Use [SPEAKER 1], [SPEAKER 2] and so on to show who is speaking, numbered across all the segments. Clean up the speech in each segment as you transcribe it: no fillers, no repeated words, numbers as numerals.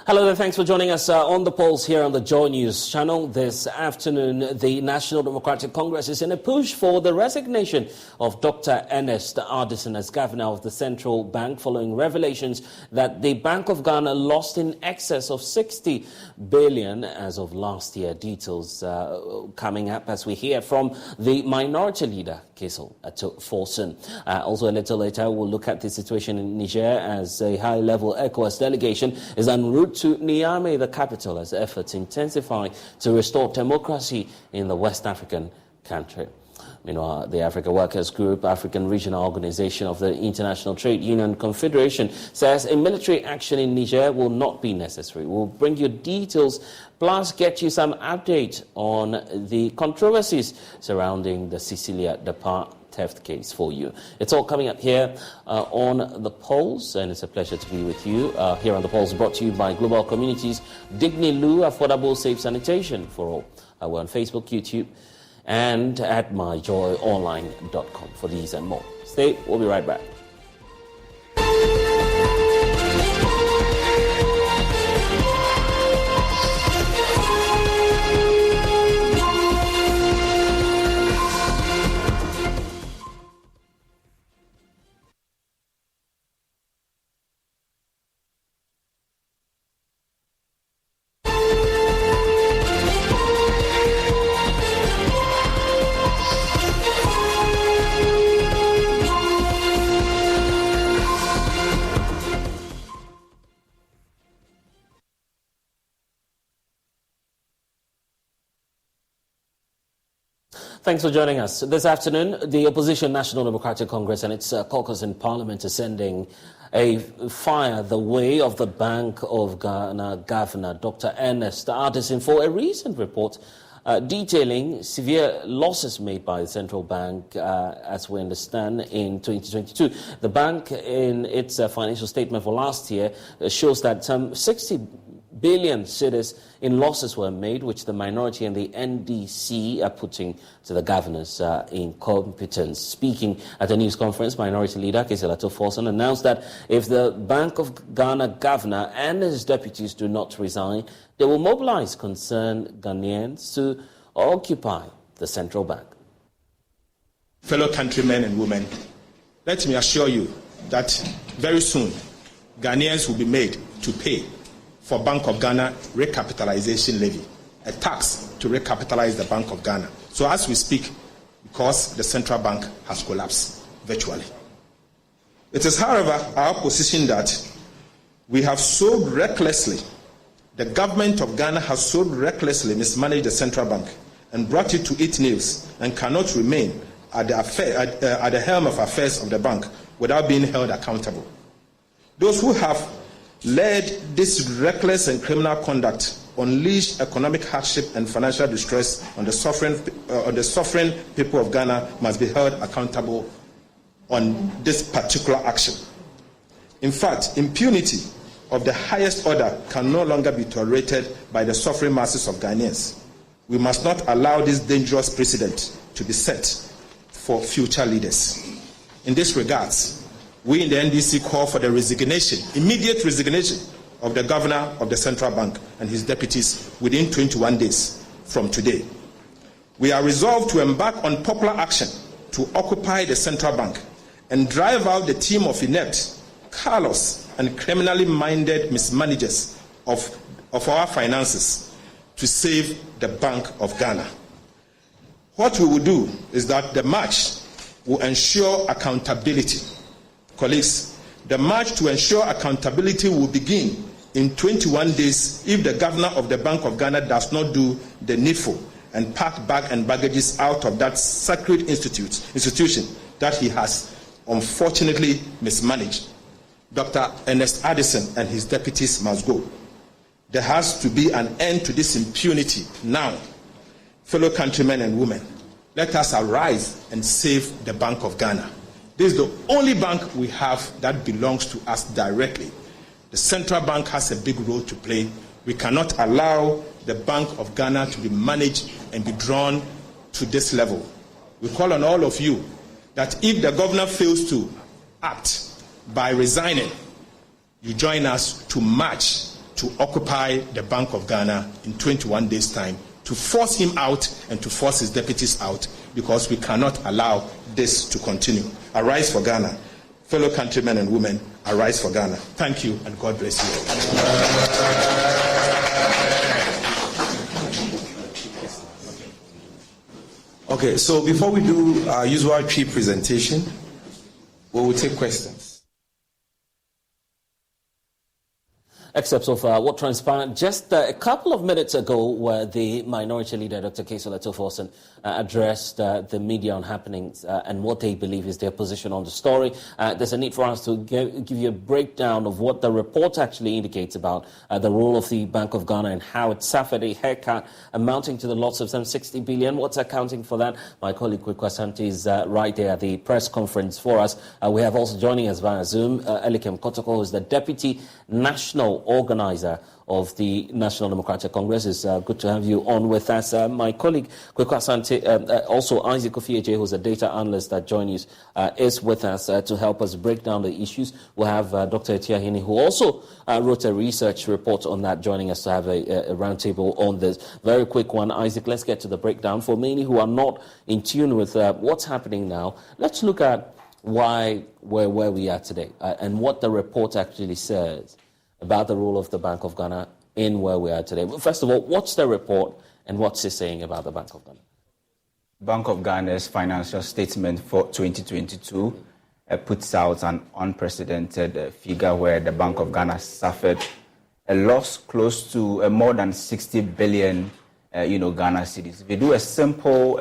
[SPEAKER 1] Hello there, thanks for joining us on The Pulse here on the Joy News channel. This afternoon, the National Democratic Congress is in a push for the resignation of Dr. Ernest Addison as governor of the central bank following revelations that the Bank of Ghana lost in excess of 60 billion as of last year. Details coming up as we hear from the minority leader, Kisel Forson. Also a little later, we'll look at the situation in Niger as a high-level ECOWAS delegation is en route to Niamey, the capital, as efforts intensify to restore democracy in the West African country. Meanwhile, the Africa Workers Group, African Regional Organization of the International Trade Union Confederation, says a military action in Niger will not be necessary. We'll bring you details, plus get you some update on the controversies surrounding the Cecilia Dapar theft case for you. It's all coming up here on The Pulse, and it's a pleasure to be with you. Here on The Pulse, brought to you by Global Communities, Digni Lu, affordable safe sanitation for all. We're on Facebook, YouTube, and at myjoyonline.com for these and more. Stay, we'll be right back. Thanks for joining us. This afternoon, the opposition National Democratic Congress and its caucus in Parliament is sending a fire the way of the Bank of Ghana Governor Dr. Ernest Addison for a recent report detailing severe losses made by the central bank, as we understand, in 2022. The bank, in its financial statement for last year, shows that some 60 billion cedis in losses were made, which the minority and the NDC are putting to the governor's incompetence. Speaking at a news conference, minority leader Kisel Forson announced that if the Bank of Ghana governor and his deputies do not resign, they will mobilize concerned Ghanaians to occupy the central bank.
[SPEAKER 2] Fellow countrymen and women, let me assure you that very soon Ghanaians will be made to pay for Bank of Ghana recapitalization levy, a tax to recapitalize the Bank of Ghana. So as we speak, because the central bank has collapsed virtually. It is, however, our position that we have so recklessly, the government of Ghana has so recklessly mismanaged the central bank and brought it to its knees and cannot remain at the helm of affairs of the bank without being held accountable. Those who have led this reckless and criminal conduct unleashed economic hardship and financial distress on the suffering people of Ghana must be held accountable on this particular action. In fact, impunity of the highest order can no longer be tolerated by the suffering masses of Ghanaians. We must not allow this dangerous precedent to be set for future leaders. In this regards, we in the NDC call for the resignation, immediate resignation of the governor of the central bank and his deputies within 21 days from today. We are resolved to embark on popular action to occupy the central bank and drive out the team of inept, callous, and criminally minded mismanagers of our finances to save the Bank of Ghana. What we will do is that the march will ensure accountability. Colleagues, the march to ensure accountability will begin in 21 days if the governor of the Bank of Ghana does not do the needful and pack bag and baggages out of that sacred institution that he has unfortunately mismanaged. Dr. Ernest Addison and his deputies must go. There has to be an end to this impunity now. Fellow countrymen and women, let us arise and save the Bank of Ghana. This is the only bank we have that belongs to us directly. The central bank has a big role to play. We cannot allow the Bank of Ghana to be managed and be drawn to this level. We call on all of you that if the governor fails to act by resigning, you join us to march to occupy the Bank of Ghana in 21 days' time, to force him out and to force his deputies out, because we cannot allow this to continue. Arise for Ghana. Fellow countrymen and women, arise for Ghana. Thank you, and God bless you.
[SPEAKER 3] Okay, so before we do our usual tree presentation, we will take questions.
[SPEAKER 1] Excerpts of what transpired just a couple of minutes ago, where the Minority Leader, Dr. Kaysola Toforson, addressed the media on happenings and what they believe is their position on the story. There's a need for us to give you a breakdown of what the report actually indicates about the role of the Bank of Ghana and how it suffered a haircut amounting to the loss of some 60 billion. What's accounting for that? My colleague Kweku Asante is right there at the press conference for us. We have also joining us via Zoom, Elikem Kotoko, who is the Deputy National Organizer of the National Democratic Congress. It's good to have you on with us. My colleague Kweku Asante, also Isaac Ofieje, who's a data analyst at Joy News, is with us to help us break down the issues. We'll have Dr. Etiahini, who also wrote a research report on that, joining us to have a roundtable on this. Very quick one, Isaac, let's get to the breakdown. For many who are not in tune with what's happening now, let's look at where we are today and what the report actually says about the role of the Bank of Ghana in where we are today. First of all, what's the report and what's it saying about the Bank of Ghana?
[SPEAKER 4] Bank of Ghana's financial statement for 2022 puts out an unprecedented figure where the Bank of Ghana suffered a loss close to more than 60 billion, Ghana cedis. If you do a simple,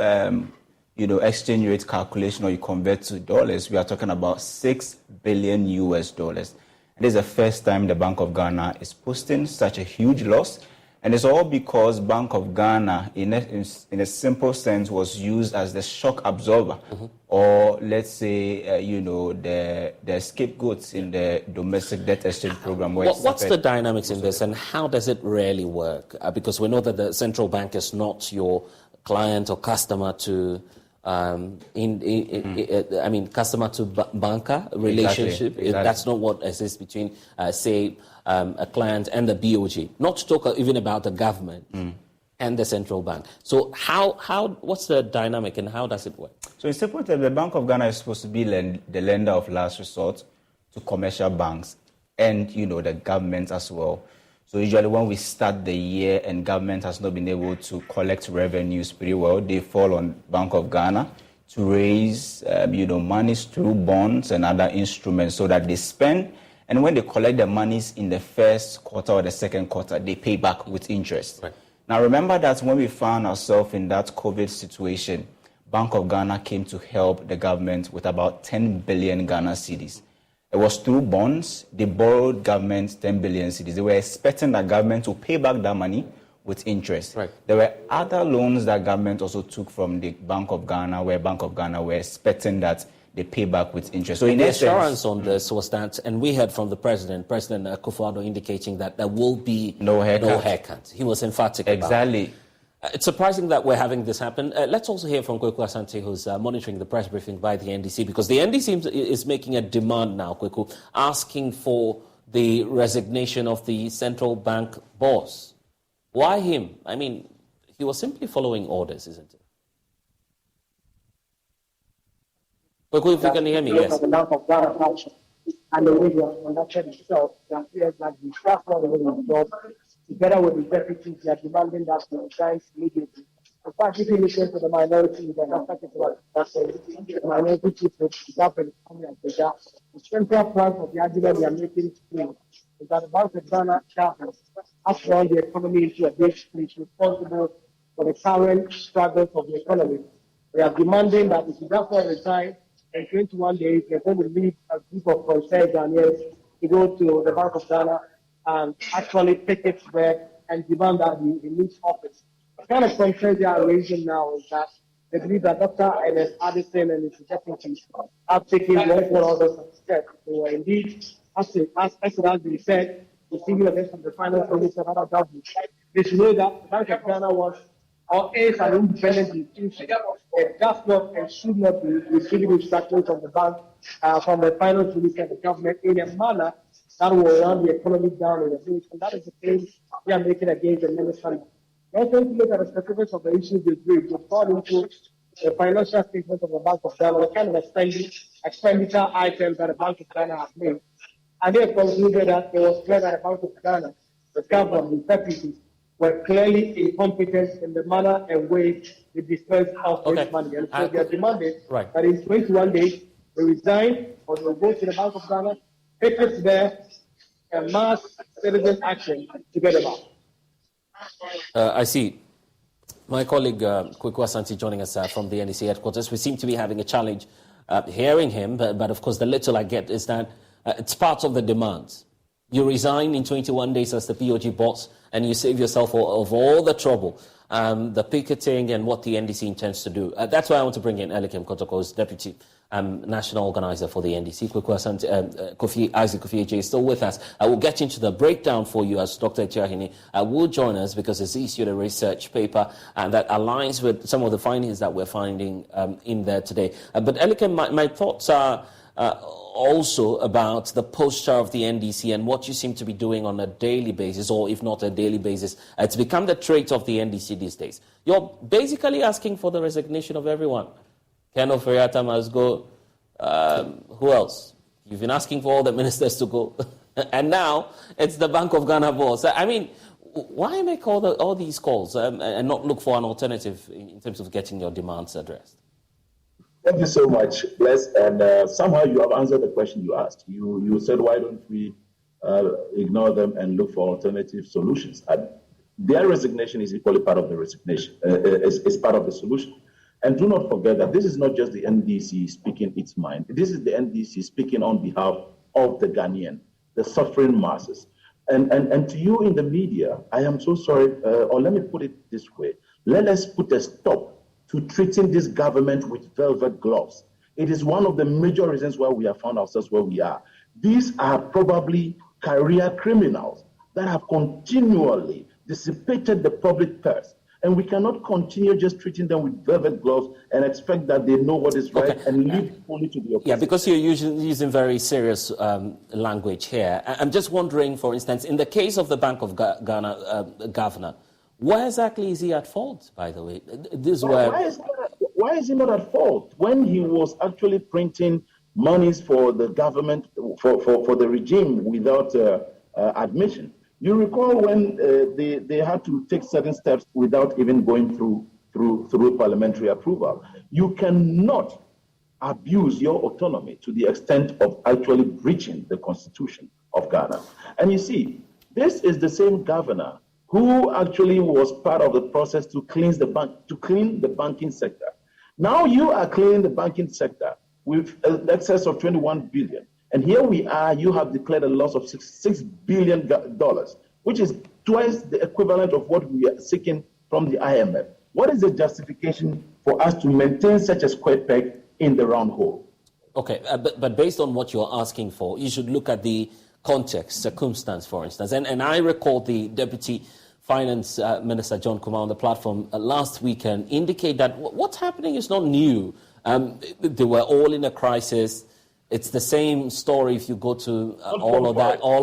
[SPEAKER 4] exchange rate calculation, or you convert to dollars, we are talking about $6 billion US. It is the first time the Bank of Ghana is posting such a huge loss, and it's all because Bank of Ghana, in a simple sense, was used as the shock absorber, or let's say, the scapegoats in the domestic debt exchange program.
[SPEAKER 1] What's the dynamics in this, and how does it really work? Because we know that the central bank is not your client or customer to. Customer to banker relationship. Exactly. That's not what exists between, a client and the BOG. Not to talk even about the government and the central bank. So what's the dynamic and how does it work?
[SPEAKER 4] So in simple terms, the Bank of Ghana is supposed to be the lender of last resort to commercial banks and, the government as well. So usually when we start the year and government has not been able to collect revenues pretty well, they fall on Bank of Ghana to raise, monies through bonds and other instruments so that they spend. And when they collect the monies in the first quarter or the second quarter, they pay back with interest. Right. Now remember that when we found ourselves in that COVID situation, Bank of Ghana came to help the government with about 10 billion Ghana cedis. It was through bonds. They borrowed government 10 billion cedis. They were expecting the government to pay back that money with interest. Right. There were other loans that government also took from the Bank of Ghana, where Bank of Ghana were expecting that they pay back with interest. So
[SPEAKER 1] the assurance on this was that, and we heard from the President Akufo-Addo, indicating that there will be no haircut. He was emphatic about it. It's surprising that we're having this happen. Let's also hear from Kweku Asante, who's monitoring the press briefing by the NDC, because the NDC is making a demand now, Kweku, asking for the resignation of the central bank boss. Why him? I mean, he was simply following orders, isn't it? Kweku, if you can hear me, yes.
[SPEAKER 5] And the way they have conducted itself, that appears like the staff not doing the job. Together with the deputies, they are demanding that they resign immediately. In fact, if you listen to the minority, the minority people, the central point of the argument they are making today is that the Bank of Ghana has run the economy into a base place responsible for the current struggles of the economy. They are demanding that if you therefore resign in 21 days, they're going to lead a group of concerned Ghanaians to go to the Bank of Ghana and actually take it back and demand that he leaves office. The kind of concern they are raising now is that they believe that Dr. Ernest Addison and his deputies have taken multiple orders of steps. They were indeed, as it has been said, the senior events of the finance minister and other government. They should know that the Bank of Ghana was or is an independent institution. It does not and should not be receiving instructions from the bank, from the finance minister and the government in a manner that will run the economy down in the village. And that is the claim we are making against the minister. Also, if you look at the specifics of the issues they bring, we fall into the financial statement of the Bank of Ghana, the kind of expenditure items that the Bank of Ghana has made. And they concluded that it was clear that the Bank of Ghana, the government, the deputies, were clearly incompetent in the manner and way they dispersed of this money. And so they are demanding that in 21 days, they resign or they will go to the Bank of Ghana, take it there, and mass citizen action to get them out.
[SPEAKER 1] I see. My colleague Kweku Asante joining us from the NDC headquarters. We seem to be having a challenge hearing him, but of course the little I get is that it's part of the demands. You resign in 21 days as the POG boss, and you save yourself of all the trouble, the picketing and what the NDC intends to do. That's why I want to bring in Elikim Kotoko, who's Deputy National Organizer for the NDC. Kweku Asante, Isaac Kofi AJ is still with us. I will get into the breakdown for you as Dr. Etiahini will join us because he's issued a research paper that aligns with some of the findings that we're finding in there today. But Elikim, my thoughts are also about the posture of the NDC and what you seem to be doing on a daily basis, or if not a daily basis. It's become the trait of the NDC these days. You're basically asking for the resignation of everyone. Ken Oferiatta must go. Who else? You've been asking for all the ministers to go. And now it's the Bank of Ghana boss. I mean, why make all these calls and not look for an alternative in terms of getting your demands addressed?
[SPEAKER 6] Thank you so much, Bless. And somehow you have answered the question you asked. You said, why don't we ignore them and look for alternative solutions? Their resignation is equally part of the resignation, is part of the solution. And do not forget that this is not just the NDC speaking its mind. This is the NDC speaking on behalf of the Ghanaian, the suffering masses. And to you in the media, I am so sorry, or let me put it this way. Let us put a stop to treating this government with velvet gloves. It is one of the major reasons why we have found ourselves where we are. These are probably career criminals that have continually dissipated the public purse. And we cannot continue just treating them with velvet gloves and expect that they know what is right and leave only to the opposite.
[SPEAKER 1] Yeah, because you're using very serious language here. I'm just wondering, for instance, in the case of the Bank of Ghana governor, where exactly is he at fault, by the way?
[SPEAKER 6] Why is he not at fault? When he was actually printing monies for the government, for the regime without admission. You recall when they had to take certain steps without even going through parliamentary approval. You cannot abuse your autonomy to the extent of actually breaching the Constitution of Ghana. And you see, this is the same governor who actually was part of the process to clean the banking sector. Now you are cleaning the banking sector with an excess of 21 billion. And here we are, you have declared a loss of $6 billion, which is twice the equivalent of what we are seeking from the IMF. What is the justification for us to maintain such a square peg in the round hole?
[SPEAKER 1] Okay, but based on what you're asking for, you should look at the context, circumstance, for instance. And I recall the Deputy Finance Minister John Kumar on the platform last weekend indicate that what's happening is not new. They were all in a crisis. It's the same story if you go to all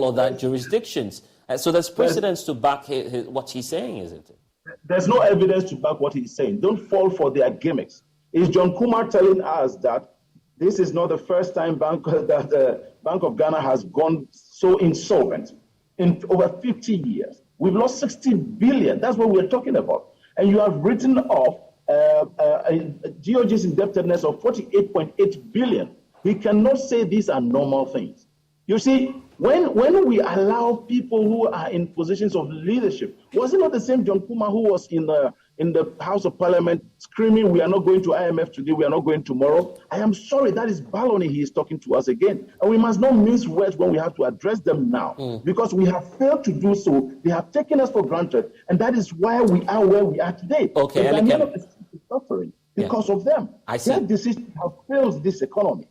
[SPEAKER 1] of that jurisdictions. So there's precedence to back what he's saying, isn't it?
[SPEAKER 6] There's no evidence to back what he's saying. Don't fall for their gimmicks. Is John Kumar telling us that this is not the first time that the Bank of Ghana has gone so insolvent in over 50 years? We've lost 60 billion. That's what we're talking about. And you have written off GOG's indebtedness of 48.8 billion. He cannot say these are normal things. You see, when we allow people who are in positions of leadership, was it not the same John Kumar who was in the House of Parliament screaming, we are not going to IMF today, we are not going tomorrow? I am sorry, that is baloney he is talking to us again. And we must not mince words when we have to address them now, because we have failed to do so. They have taken us for granted, and that is why we are where we are today.
[SPEAKER 1] Okay,
[SPEAKER 6] and is suffering because of them.
[SPEAKER 1] I see.
[SPEAKER 6] Their decisions have failed this economy.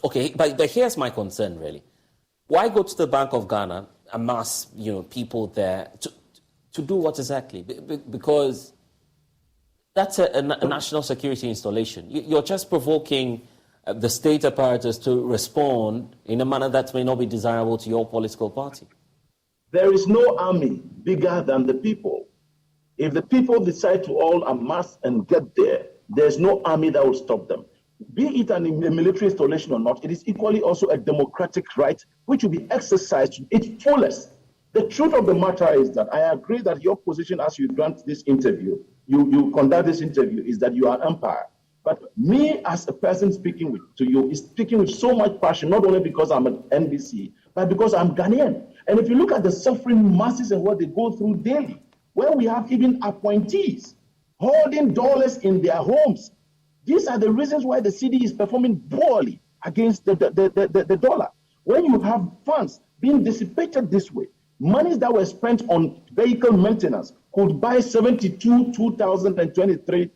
[SPEAKER 1] Okay, but here's my concern, really. Why go to the Bank of Ghana, amass people there to do what exactly? Because that's a national security installation. You're just provoking the state apparatus to respond in a manner that may not be desirable to your political party?
[SPEAKER 6] There is no army bigger than the people. If the people decide to all amass and get there, there's no army that will stop them. Be it a military installation or not, it is equally also a democratic right which will be exercised to its fullest. The truth of the matter is that I agree that your position as you grant this interview, you conduct this interview, is that you are an empire. But me as a person speaking to you is speaking with so much passion, not only because I'm an NBC, but because I'm Ghanaian. And if you look at the suffering masses and what they go through daily, where we have even appointees holding dollars in their homes, these are the reasons why the city is performing poorly against the dollar. When you have funds being dissipated this way, monies that were spent on vehicle maintenance could buy 72 2023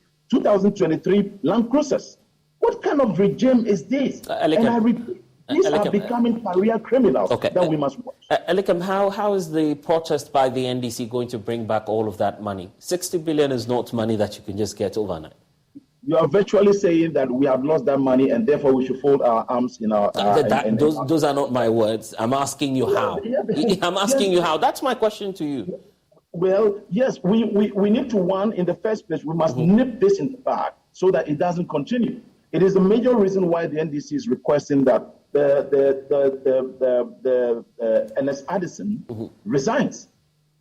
[SPEAKER 6] Land Cruisers. What kind of regime is this? And I repeat, these are becoming career criminals that we must watch.
[SPEAKER 1] Elikem, how is the protest by the NDC going to bring back all of that money? 60 billion is not money that you can just get overnight.
[SPEAKER 6] You are virtually saying that we have lost that money and therefore we should fold our arms in our...
[SPEAKER 1] those are not my words. I'm asking you how. I'm asking you how. That's my question to you.
[SPEAKER 6] Well, yes, we need to, in the first place, we must nip this in the bud so that it doesn't continue. It is a major reason why the NDC is requesting that Ernest Addison resigns,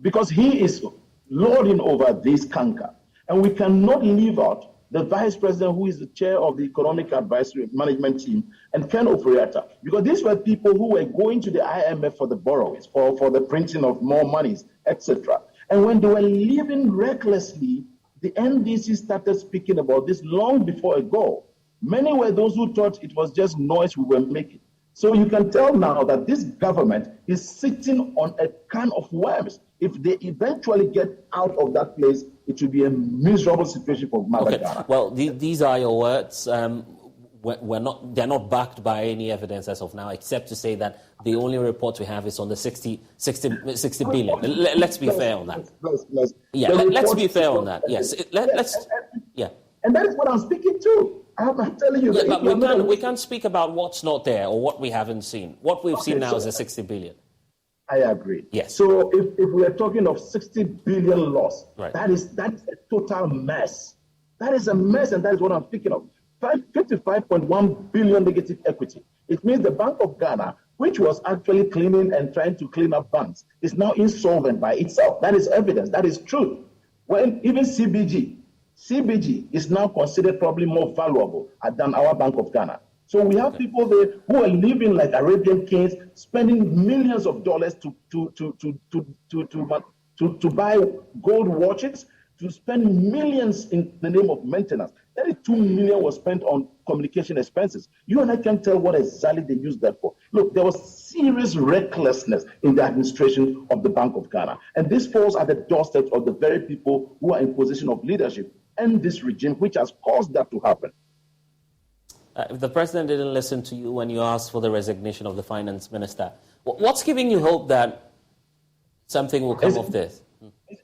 [SPEAKER 6] because he is lording over this canker. And we cannot leave out the vice president, who is the chair of the economic advisory management team, and Ken Oforiatta, because these were people who were going to the IMF for the borrowings, for the printing of more monies, etc. And when they were living recklessly, the NDC started speaking about this long before ago. Many were those who thought it was just noise we were making. So you can tell now that this government is sitting on a can of worms. If they eventually get out of that place, it will be a miserable situation for Ghana.
[SPEAKER 1] Well, these are your words. They're not backed by any evidence as of now, except to say that the only report we have is on the 60 billion. Let's be fair on that. Let's be fair on that. Yes.
[SPEAKER 6] And that is what I'm speaking to. I'm telling you.
[SPEAKER 1] But we can't speak about what's not there or what we haven't seen. What we've seen now is the 60 billion.
[SPEAKER 6] I agree.
[SPEAKER 1] Yes.
[SPEAKER 6] So if we are talking of 60 billion loss, right, that is a total mess. That is a mess, and that is what I'm speaking of. 55.1 billion negative equity. It means the Bank of Ghana, which was actually cleaning and trying to clean up banks, is now insolvent by itself. That is evidence. That is truth. When even CBG is now considered probably more valuable than our Bank of Ghana. So we have people there who are living like Arabian kings, spending millions of dollars to buy gold watches, to spend millions in the name of maintenance. 32 million was spent on communication expenses. You and I can tell what exactly they used that for. Look, there was serious recklessness in the administration of the Bank of Ghana. And this falls at the doorstep of the very people who are in position of leadership and this regime, which has caused that to happen.
[SPEAKER 1] If the president didn't listen to you when you asked for the resignation of the finance minister, what's giving you hope that something will come of this?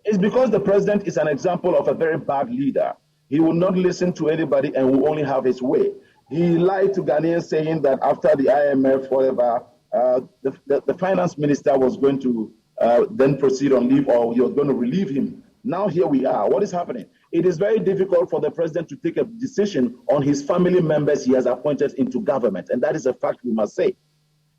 [SPEAKER 6] It's because the president is an example of a very bad leader. He will not listen to anybody and will only have his way. He lied to Ghanaians saying that after the IMF, whatever, the finance minister was going to then proceed on leave, or he was going to relieve him. Now here we are. What is happening? It is very difficult for the president to take a decision on his family members he has appointed into government, and that is a fact we must say.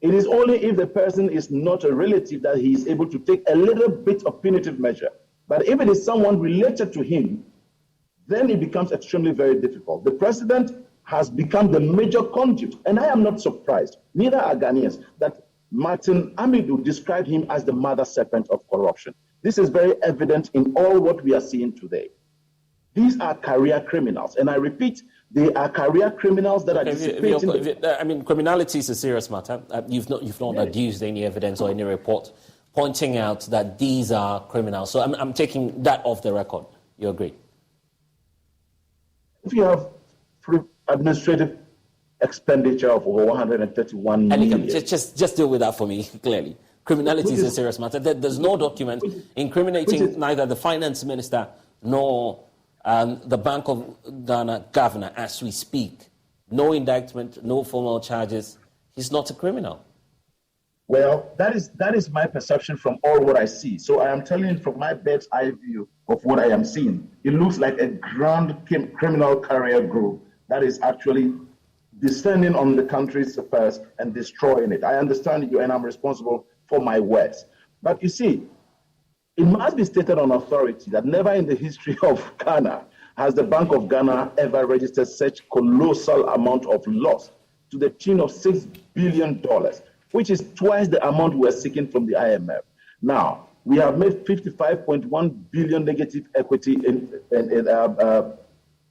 [SPEAKER 6] It is only if the person is not a relative that he is able to take a little bit of punitive measure. But if it is someone related to him, then it becomes extremely very difficult. The president has become the major conduit, and I am not surprised, neither are Ghanaians, that Martin Amidou described him as the mother serpent of corruption. This is very evident in all what we are seeing today. These are career criminals, and I repeat, they are career criminals that are dissipating.
[SPEAKER 1] I mean, criminality is a serious matter. You've not adduced any evidence or any report pointing out that these are criminals. So I'm taking that off the record. You agree?
[SPEAKER 6] If you have administrative expenditure of over 131 million.
[SPEAKER 1] Just deal with that for me, clearly. Criminality is a serious matter. There's no document incriminating neither the finance minister nor the Bank of Ghana governor as we speak. no indictment, no formal charges, he's not a criminal.
[SPEAKER 6] Well, that is my perception from all what I see. So I am telling you from my bird's eye view of what I am seeing. It looks like a grand criminal career group that is actually descending on the country's affairs and destroying it. I understand you, and I'm responsible for my words. But you see, it must be stated on authority that never in the history of Ghana has the Bank of Ghana ever registered such colossal amount of loss to the tune of $6 billion, which is twice the amount we are seeking from the IMF. Now, we have made 55.1 billion negative equity in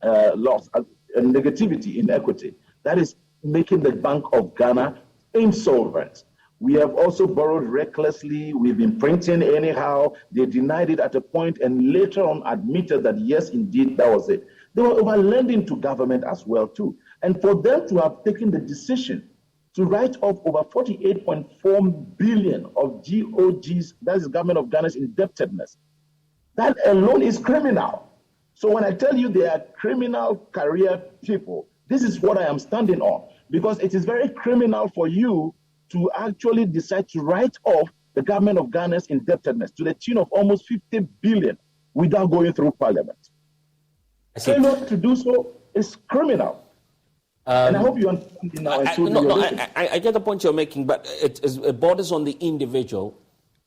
[SPEAKER 6] loss, negativity in equity. That is making the Bank of Ghana insolvent. We have also borrowed recklessly. We've been printing anyhow. They denied it at a point and later on admitted that, yes, indeed, that was it. They were over-lending to government as well, too. And for them to have taken the decision to write off over 48.4 billion of GOG's, that is Government of Ghana's indebtedness, that alone is criminal. So when I tell you they are criminal career people, this is what I am standing on, because it is very criminal for you to actually decide to write off the Government of Ghana's indebtedness to the tune of almost 50 billion without going through Parliament. Failure to do so is criminal. And I hope you understand now.
[SPEAKER 1] I get the point you're making, but it borders on the individual,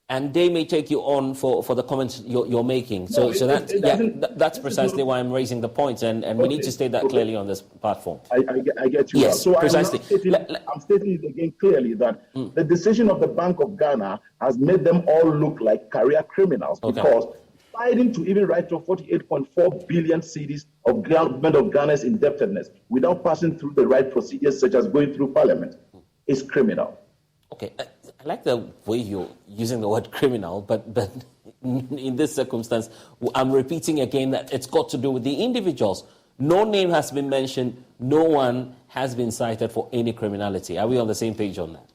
[SPEAKER 1] and they may take you on for the comments you're making. That's precisely why I'm raising the point, and we need to state that clearly on this platform.
[SPEAKER 6] I get you.
[SPEAKER 1] Yes,
[SPEAKER 6] so
[SPEAKER 1] precisely.
[SPEAKER 6] I'm stating it again clearly that the decision of the Bank of Ghana has made them all look like career criminals, because deciding to even write off 48.4 billion cedis of Government of Ghana's indebtedness without passing through the right procedures, such as going through Parliament, is criminal.
[SPEAKER 1] Okay, I like the way you're using the word criminal, but in this circumstance, I'm repeating again that it's got to do with the individuals. No name has been mentioned. No one has been cited for any criminality. Are we on the same page on that?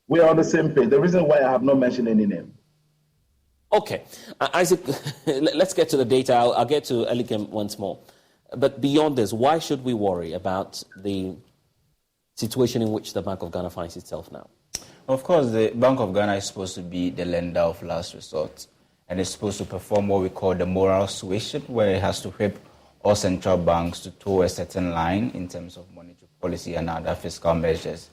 [SPEAKER 6] We are on the same page. The reason why I have not mentioned any name.
[SPEAKER 1] Okay. Isaac, let's get to the data. I'll get to Elikem once more. But beyond this, why should we worry about the situation in which the Bank of Ghana finds itself now?
[SPEAKER 4] Of course, the Bank of Ghana is supposed to be the lender of last resort, and it's supposed to perform what we call the moral suasion, where it has to whip all central banks to toe a certain line in terms of monetary policy and other fiscal measures.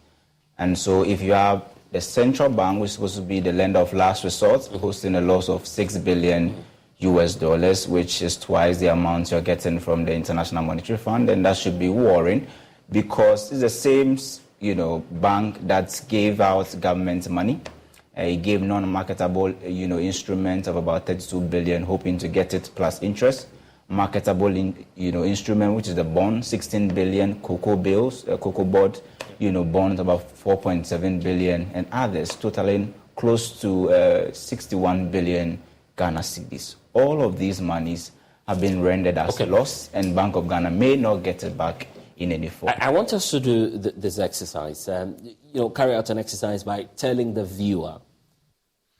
[SPEAKER 4] And so if you have the central bank, which is supposed to be the lender of last resort, hosting a loss of $6 billion US, which is twice the amount you're getting from the International Monetary Fund, and that should be worrying, because it's the same bank that gave out government money. It gave non-marketable, instrument of about 32 billion, hoping to get it plus interest. Marketable, instrument, which is the bond, 16 billion, cocoa bills, cocoa board, bonds about 4.7 billion, and others totaling close to 61 billion Ghana cedis. All of these monies have been rendered as loss, and Bank of Ghana may not get it back in any form.
[SPEAKER 1] I want us to do this exercise, carry out an exercise by telling the viewer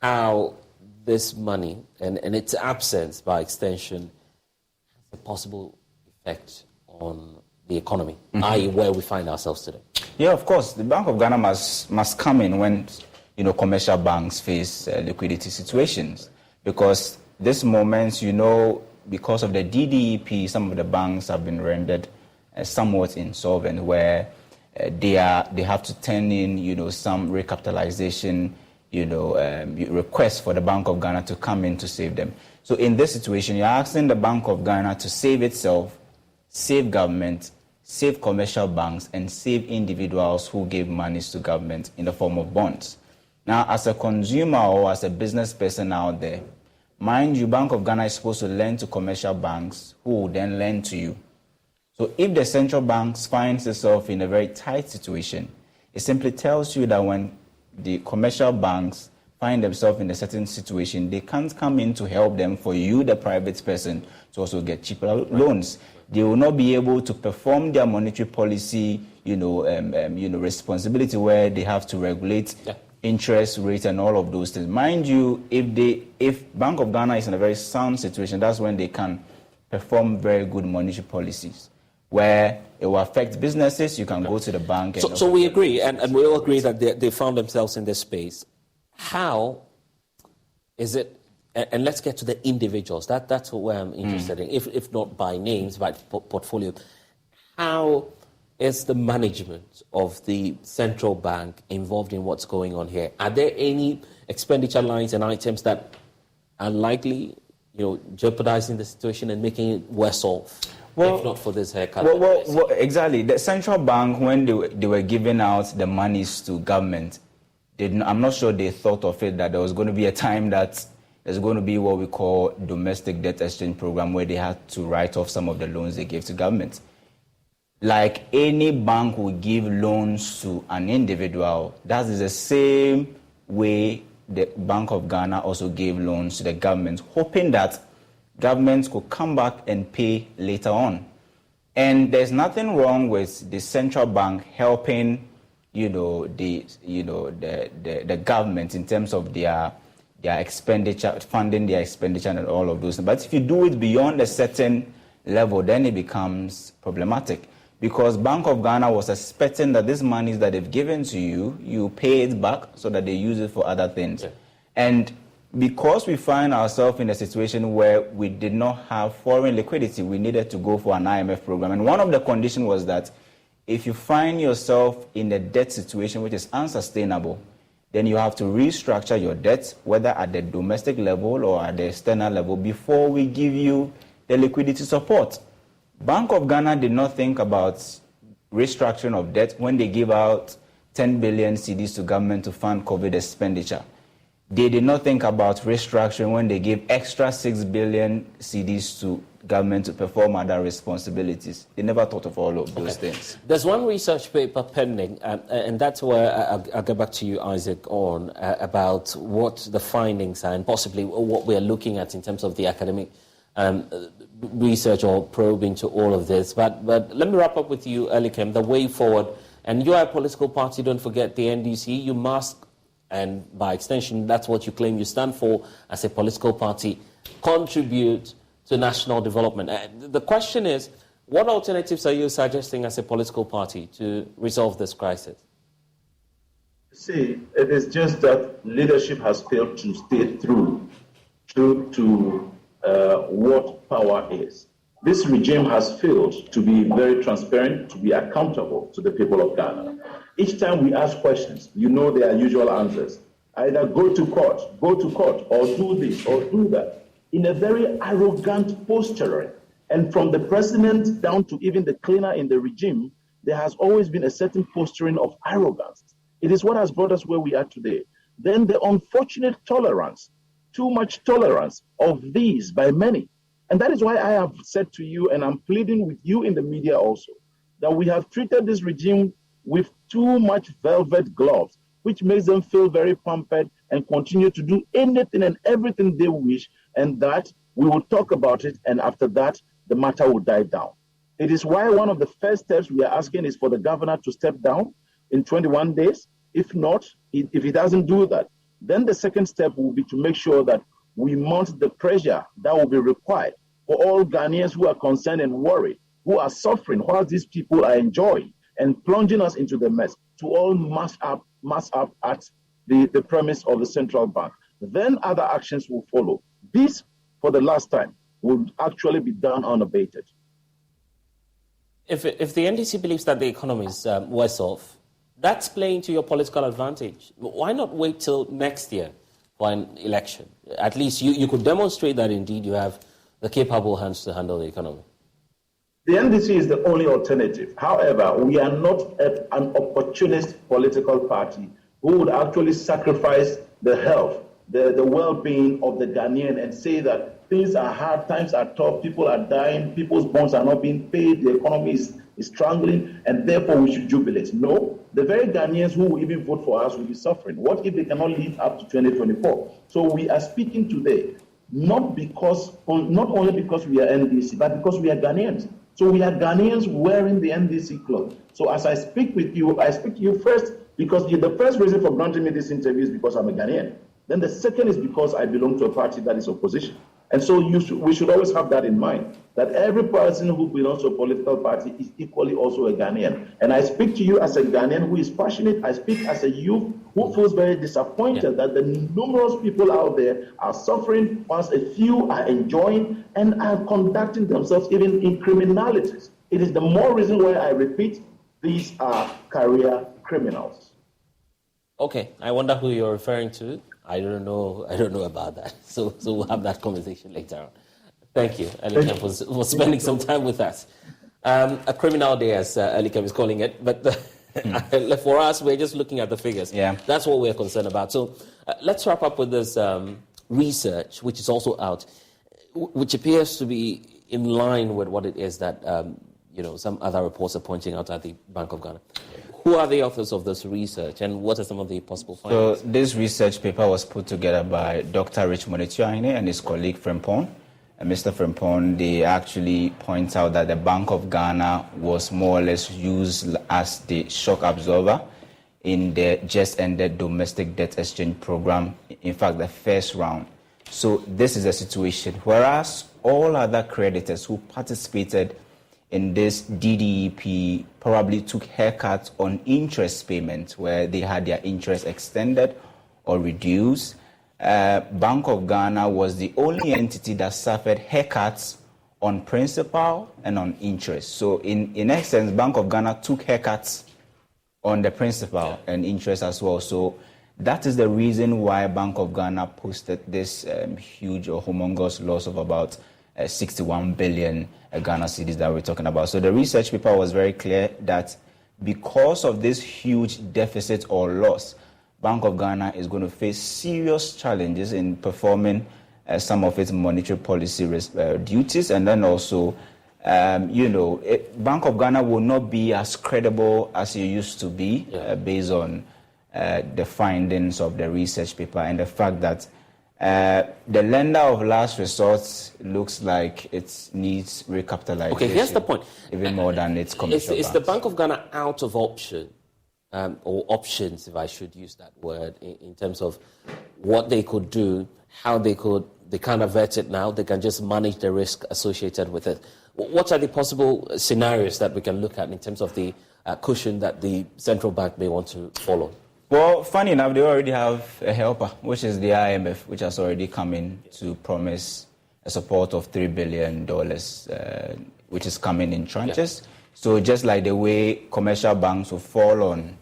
[SPEAKER 1] how this money and its absence, by extension, has a possible effect on the economy, i.e. where we find ourselves today.
[SPEAKER 4] Yeah, of course. The Bank of Ghana must come in when commercial banks face liquidity situations, because this moment, because of the DDEP, some of the banks have been rendered somewhat insolvent, where they have to turn in, some recapitalization, requests for the Bank of Ghana to come in to save them. So in this situation, you're asking the Bank of Ghana to save itself, save government, save commercial banks, and save individuals who gave monies to government in the form of bonds. Now, as a consumer or as a business person out there, mind you, Bank of Ghana is supposed to lend to commercial banks who will then lend to you. So if the central bank finds itself in a very tight situation, it simply tells you that when the commercial banks find themselves in a certain situation, they can't come in to help them for you, the private person, to also get cheaper loans. They will not be able to perform their monetary policy, responsibility, where they have to regulate interest rate and all of those things. Mind you, if Bank of Ghana is in a very sound situation, that's when they can perform very good monetary policies. where it will affect businesses. You can go to the bank. And
[SPEAKER 1] so we agree, and we all agree that they found themselves in this space. How is it, and let's get to the individuals. That's where I'm interested in, if not by names, by portfolio. How is the management of the central bank involved in what's going on here? Are there any expenditure lines and items that are likely, jeopardizing the situation and making it worse off, if not for this haircut?
[SPEAKER 4] Well, exactly. The central bank, when they were giving out the monies to government, I'm not sure they thought of it that there was going to be a time that there's going to be what we call domestic debt exchange program, where they had to write off some of the loans they gave to government. Like any bank will give loans to an individual, that is the same way the Bank of Ghana also gave loans to the government, hoping that governments could come back and pay later on. And there's nothing wrong with the central bank helping, the government in terms of their expenditure, funding their expenditure and all of those. But if you do it beyond a certain level, then it becomes problematic. Because Bank of Ghana was expecting that this money that they've given to you, you pay it back so that they use it for other things. Yeah. And because we find ourselves in a situation where we did not have foreign liquidity, we needed to go for an IMF program. And one of the conditions was that if you find yourself in a debt situation which is unsustainable, then you have to restructure your debt, whether at the domestic level or at the external level, before we give you the liquidity support. Bank of Ghana did not think about restructuring of debt when they gave out 10 billion cedis to government to fund COVID expenditure. They did not think about restructuring when they gave extra 6 billion cedis to government to perform other responsibilities. They never thought of all of those things.
[SPEAKER 1] There's one research paper pending, and that's where I'll get back to you, Isaac, on about what the findings are and possibly what we're looking at in terms of the academic research or probe into all of this. But let me wrap up with you, Elikem, the way forward. And you are a political party, don't forget the NDC. You must, and by extension, that's what you claim you stand for as a political party, contribute to national development. The question is, what alternatives are you suggesting as a political party to resolve this crisis?
[SPEAKER 6] See, it is just that leadership has failed to stay true to what power is. This regime has failed to be very transparent, to be accountable to the people of Ghana. Each time we ask questions, their usual answers. Either go to court, or do this, or do that, in a very arrogant posturing. And from the president down to even the cleaner in the regime, there has always been a certain posturing of arrogance. It is what has brought us where we are today. Then the unfortunate tolerance, too much tolerance of these by many. And that is why I have said to you, and I'm pleading with you in the media also, that we have treated this regime with too much velvet gloves, which makes them feel very pampered and continue to do anything and everything they wish, and that we will talk about it, and after that, the matter will die down. It is why one of the first steps we are asking is for the governor to step down in 21 days. If not, if he doesn't do that, then the second step will be to make sure that we mount the pressure that will be required for all Ghanaians who are concerned and worried, who are suffering while these people are enjoying and plunging us into the mess, to all mass up at the premise of the central bank. Then other actions will follow. This, for the last time, will actually be done unabated.
[SPEAKER 1] If the NDC believes that the economy is worse off, that's playing to your political advantage. Why not wait till next year for an election? At least you could demonstrate that indeed you have the capable hands to handle the economy.
[SPEAKER 6] The NDC is the only alternative. However, we are not an opportunist political party who would actually sacrifice the health, the well-being of the Ghanaian and say that things are hard, times are tough, people are dying, people's bonds are not being paid, the economy is struggling, and therefore we should jubilate. No, the very Ghanaians who will even vote for us will be suffering. What if they cannot live up to 2024? So we are speaking today, not only because we are NDC, but because we are Ghanaians. So we are Ghanaians wearing the NDC cloth. So as I speak with you, I speak to you first because the first reason for granting me this interview is because I'm a Ghanaian. Then the second is because I belong to a party that is opposition. And so we should always have that in mind, that every person who belongs to a political party is equally also a Ghanaian. And I speak to you as a Ghanaian who is passionate. I speak as a youth who feels very disappointed that the numerous people out there are suffering whilst a few are enjoying and are conducting themselves even in criminalities. It is the more reason why I repeat, these are career criminals. Okay,
[SPEAKER 1] I wonder who you're referring to. I don't know about that. So we'll have that conversation later on. Thank you, Elikem, for spending some time with us. A criminal day, as Elikem is calling it. But for us, we're just looking at the figures.
[SPEAKER 4] Yeah.
[SPEAKER 1] That's what we're concerned about. So let's wrap up with this research, which is also out, which appears to be in line with what it is that some other reports are pointing out at the Bank of Ghana. Who are the authors of this research, and what are some of the possible findings?
[SPEAKER 4] So this research paper was put together by Dr. Richmond Etuaine and his colleague Frimpong. And Mr. Frimpong, they actually point out that the Bank of Ghana was more or less used as the shock absorber in the just ended domestic debt exchange program, in fact, the first round. So this is the situation. Whereas all other creditors who participated in this DDEP probably took haircuts on interest payments where they had their interest extended or reduced. Bank of Ghana was the only entity that suffered haircuts on principal and on interest. So in essence, Bank of Ghana took haircuts on the principal and interest as well. So that is the reason why Bank of Ghana posted this huge or humongous loss of about 61 billion Ghana cedis that we're talking about. So the research paper was very clear that because of this huge deficit or loss, Bank of Ghana is going to face serious challenges in performing some of its monetary policy duties, and then also, Bank of Ghana will not be as credible as it used to be based on the findings of the research paper and the fact that the lender of last resort looks like it needs recapitalization.
[SPEAKER 1] Okay, here's the point.
[SPEAKER 4] Even more than its commercial
[SPEAKER 1] Is the Bank of Ghana out of option, or options, if I should use that word, in terms of what they could do, how they can't avert it now, they can just manage the risk associated with it. What are the possible scenarios that we can look at in terms of the cushion that the central bank may want to follow?
[SPEAKER 4] Well, funny enough, they already have a helper, which is the IMF, which has already come in to promise a support of $3 billion, which is coming in tranches. Yeah. So just like the way commercial banks will fall on,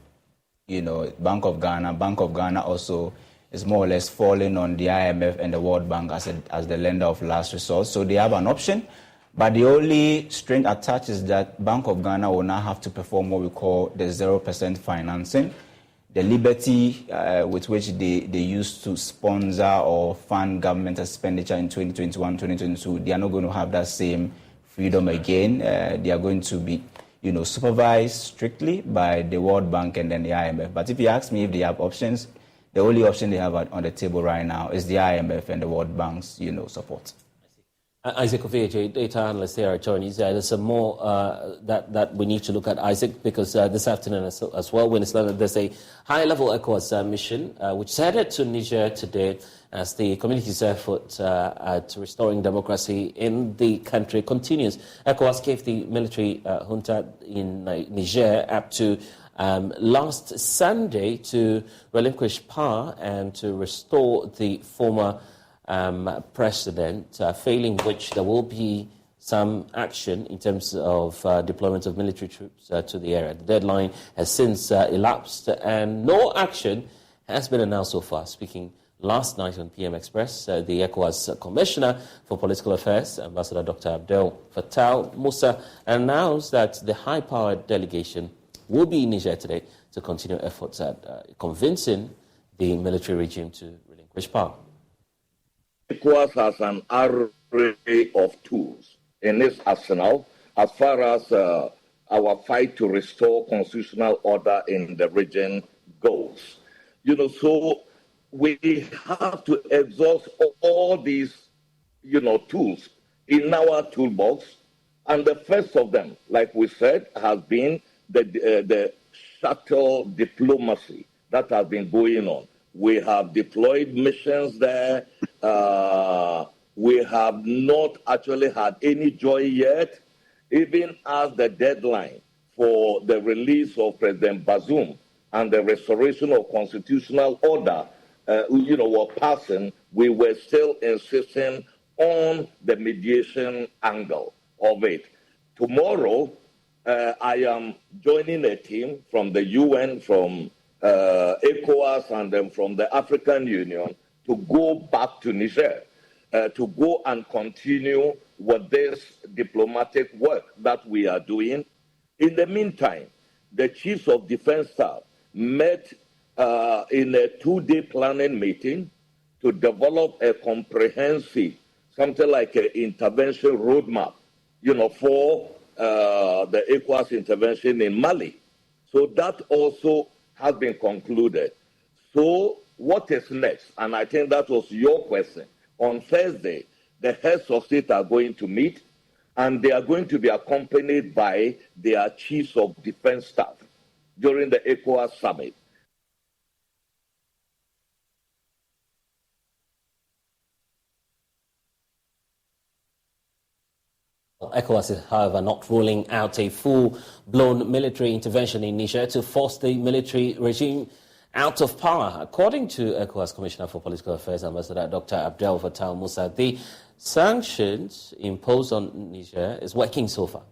[SPEAKER 4] Bank of Ghana also is more or less falling on the IMF and the World Bank as the lender of last resort. So they have an option. But the only string attached is that Bank of Ghana will now have to perform what we call the 0% financing. The liberty with which they used to sponsor or fund government expenditure in 2021, 2022, they are not going to have that same freedom again. They are going to be, supervised strictly by the World Bank and then the IMF. But if you ask me if they have options, the only option they have on the table right now is the IMF and the World Bank's, support.
[SPEAKER 1] Isaac Ofeje, data analyst here at Chinese. There's some more that we need to look at, Isaac, because this afternoon as well, when it's learned, there's a high-level ECOWAS mission which is headed to Niger today as the community's effort at restoring democracy in the country continues. ECOWAS gave the military junta in Niger up to last Sunday to relinquish power and to restore the former president, failing which there will be some action in terms of deployment of military troops to the area. The deadline has since elapsed and no action has been announced so far. Speaking last night on PM Express, the ECOWAS Commissioner for Political Affairs, Ambassador Dr. Abdel Fattah Musa, announced that the high-powered delegation will be in Niger today to continue efforts at convincing the military regime to relinquish power.
[SPEAKER 7] ECOWAS has an array of tools in its arsenal as far as our fight to restore constitutional order in the region goes. So we have to exhaust all these, tools in our toolbox. And the first of them, like we said, has been the subtle diplomacy that has been going on. We have deployed missions there. we have not actually had any joy yet, even as the deadline for the release of President Bazoum and the restoration of constitutional order, were passing. We were still insisting on the mediation angle of it. Tomorrow, I am joining a team from the UN, from ECOWAS, and then from the African Union to go back to Niger, to go and continue with this diplomatic work that we are doing. In the meantime, the chiefs of defense staff met in a 2-day planning meeting to develop a comprehensive, something like an intervention roadmap, for the ECOWAS intervention in Mali. So that also has been concluded. So what is next? And I think that was your question. On Thursday, the heads of state are going to meet, and they are going to be accompanied by their chiefs of defense staff during the ECOWAS summit.
[SPEAKER 1] ECOWAS is, however, not ruling out a full-blown military intervention in Niger to force the military regime out of power. According to ECOWAS Commissioner for Political Affairs, Ambassador Dr. Abdel Fattah Musa, the sanctions imposed on Niger is working so far.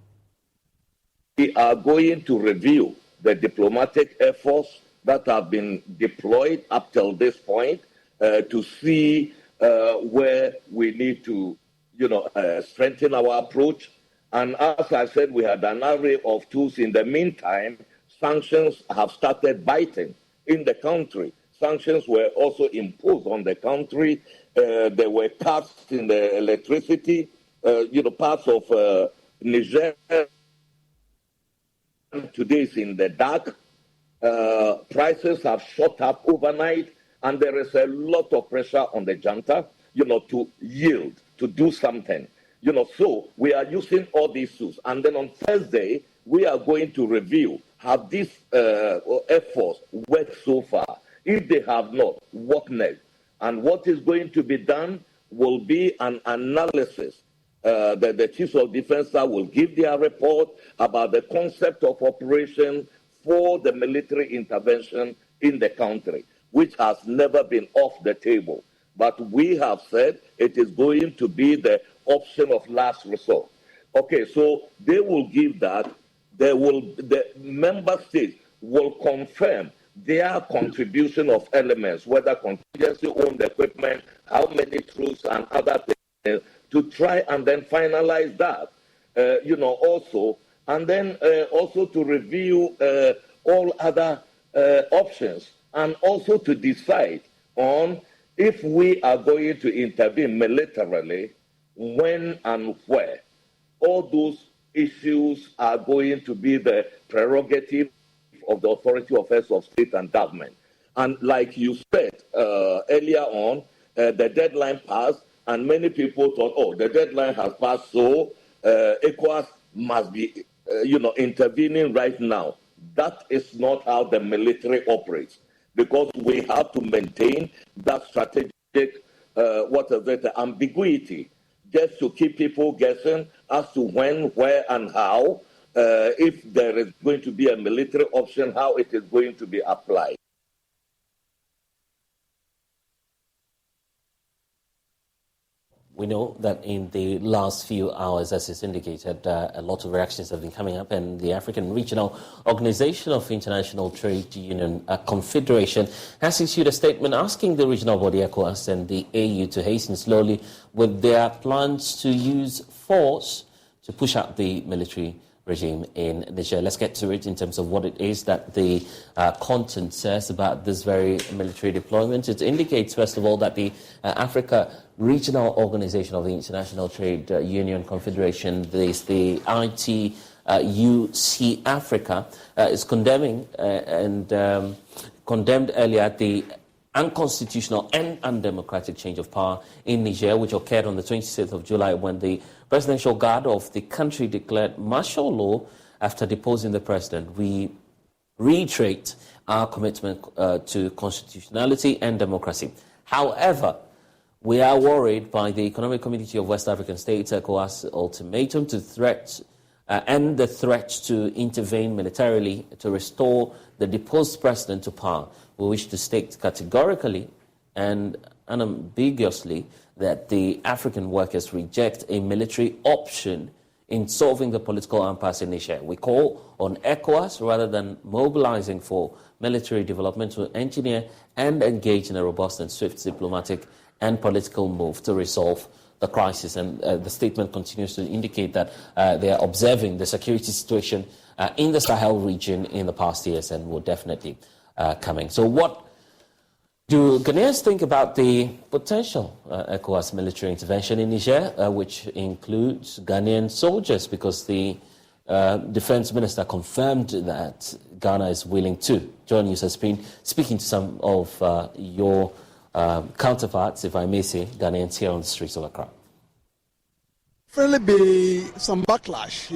[SPEAKER 7] We are going to review the diplomatic efforts that have been deployed up till this point to see where we need to strengthen our approach. And as I said, we had an array of tools. In the meantime, sanctions have started biting in the country. Sanctions were also imposed on the country. There were cuts in the electricity. Parts of Niger today is in the dark. Prices have shot up overnight, and there is a lot of pressure on the junta, to yield, to do something. So we are using all these tools. And then on Thursday, we are going to review, have these efforts worked so far? If they have not, what next? And what is going to be done will be an analysis that the chiefs of defense staff will give their report about the concept of operation for the military intervention in the country, which has never been off the table. But we have said it is going to be the option of last resort. Okay, so they will give that. The member states will confirm their contribution of elements, whether contingency-owned equipment, how many troops, and other things, to try and then finalize that, also, and then also to review all other options, and also to decide on if we are going to intervene militarily, when and where. All those issues are going to be the prerogative of the authority of heads of state and government. And like you said earlier on, the deadline passed, and many people thought, the deadline has passed, so ECOWAS must be, intervening right now. That is not how the military operates, because we have to maintain that strategic, ambiguity, just to keep people guessing as to when, where, and how, if there is going to be a military option, how it is going to be applied.
[SPEAKER 1] We know that in the last few hours, as is indicated, a lot of reactions have been coming up, and the African Regional Organization of International Trade Union Confederation has issued a statement asking the regional body ECOWAS and the AU to hasten slowly with their plans to use force to push out the military regime in Niger. Let's get to it in terms of what it is that the content says about this very military deployment. It indicates, first of all, that the Africa Regional Organization of the International Trade Union Confederation, the ITUC Africa, is condemning and condemned earlier the unconstitutional and undemocratic change of power in Niger, which occurred on the 26th of July when the Presidential Guard of the country declared martial law after deposing the president. We reiterate our commitment to constitutionality and democracy. However, We are worried by the Economic Community of West African States, ECOWAS ultimatum to and the threat to intervene militarily to restore the deposed president to power. We wish to state categorically and unambiguously that the African workers reject a military option in solving the political impasse in Niger. We call on ECOWAS, rather than mobilizing for military development, to engineer and engage in a robust and swift diplomatic and political move to resolve the crisis. And the statement continues to indicate that they are observing the security situation in the Sahel region in the past years and will definitely coming. So what do Ghanaians think about the potential ECOWAS military intervention in Niger, which includes Ghanaian soldiers? Because the defense minister confirmed that Ghana is willing to. John News has been speaking to some of your counterparts, if I may say, Ghanaians here on the streets of Accra.
[SPEAKER 8] Really be some backlash,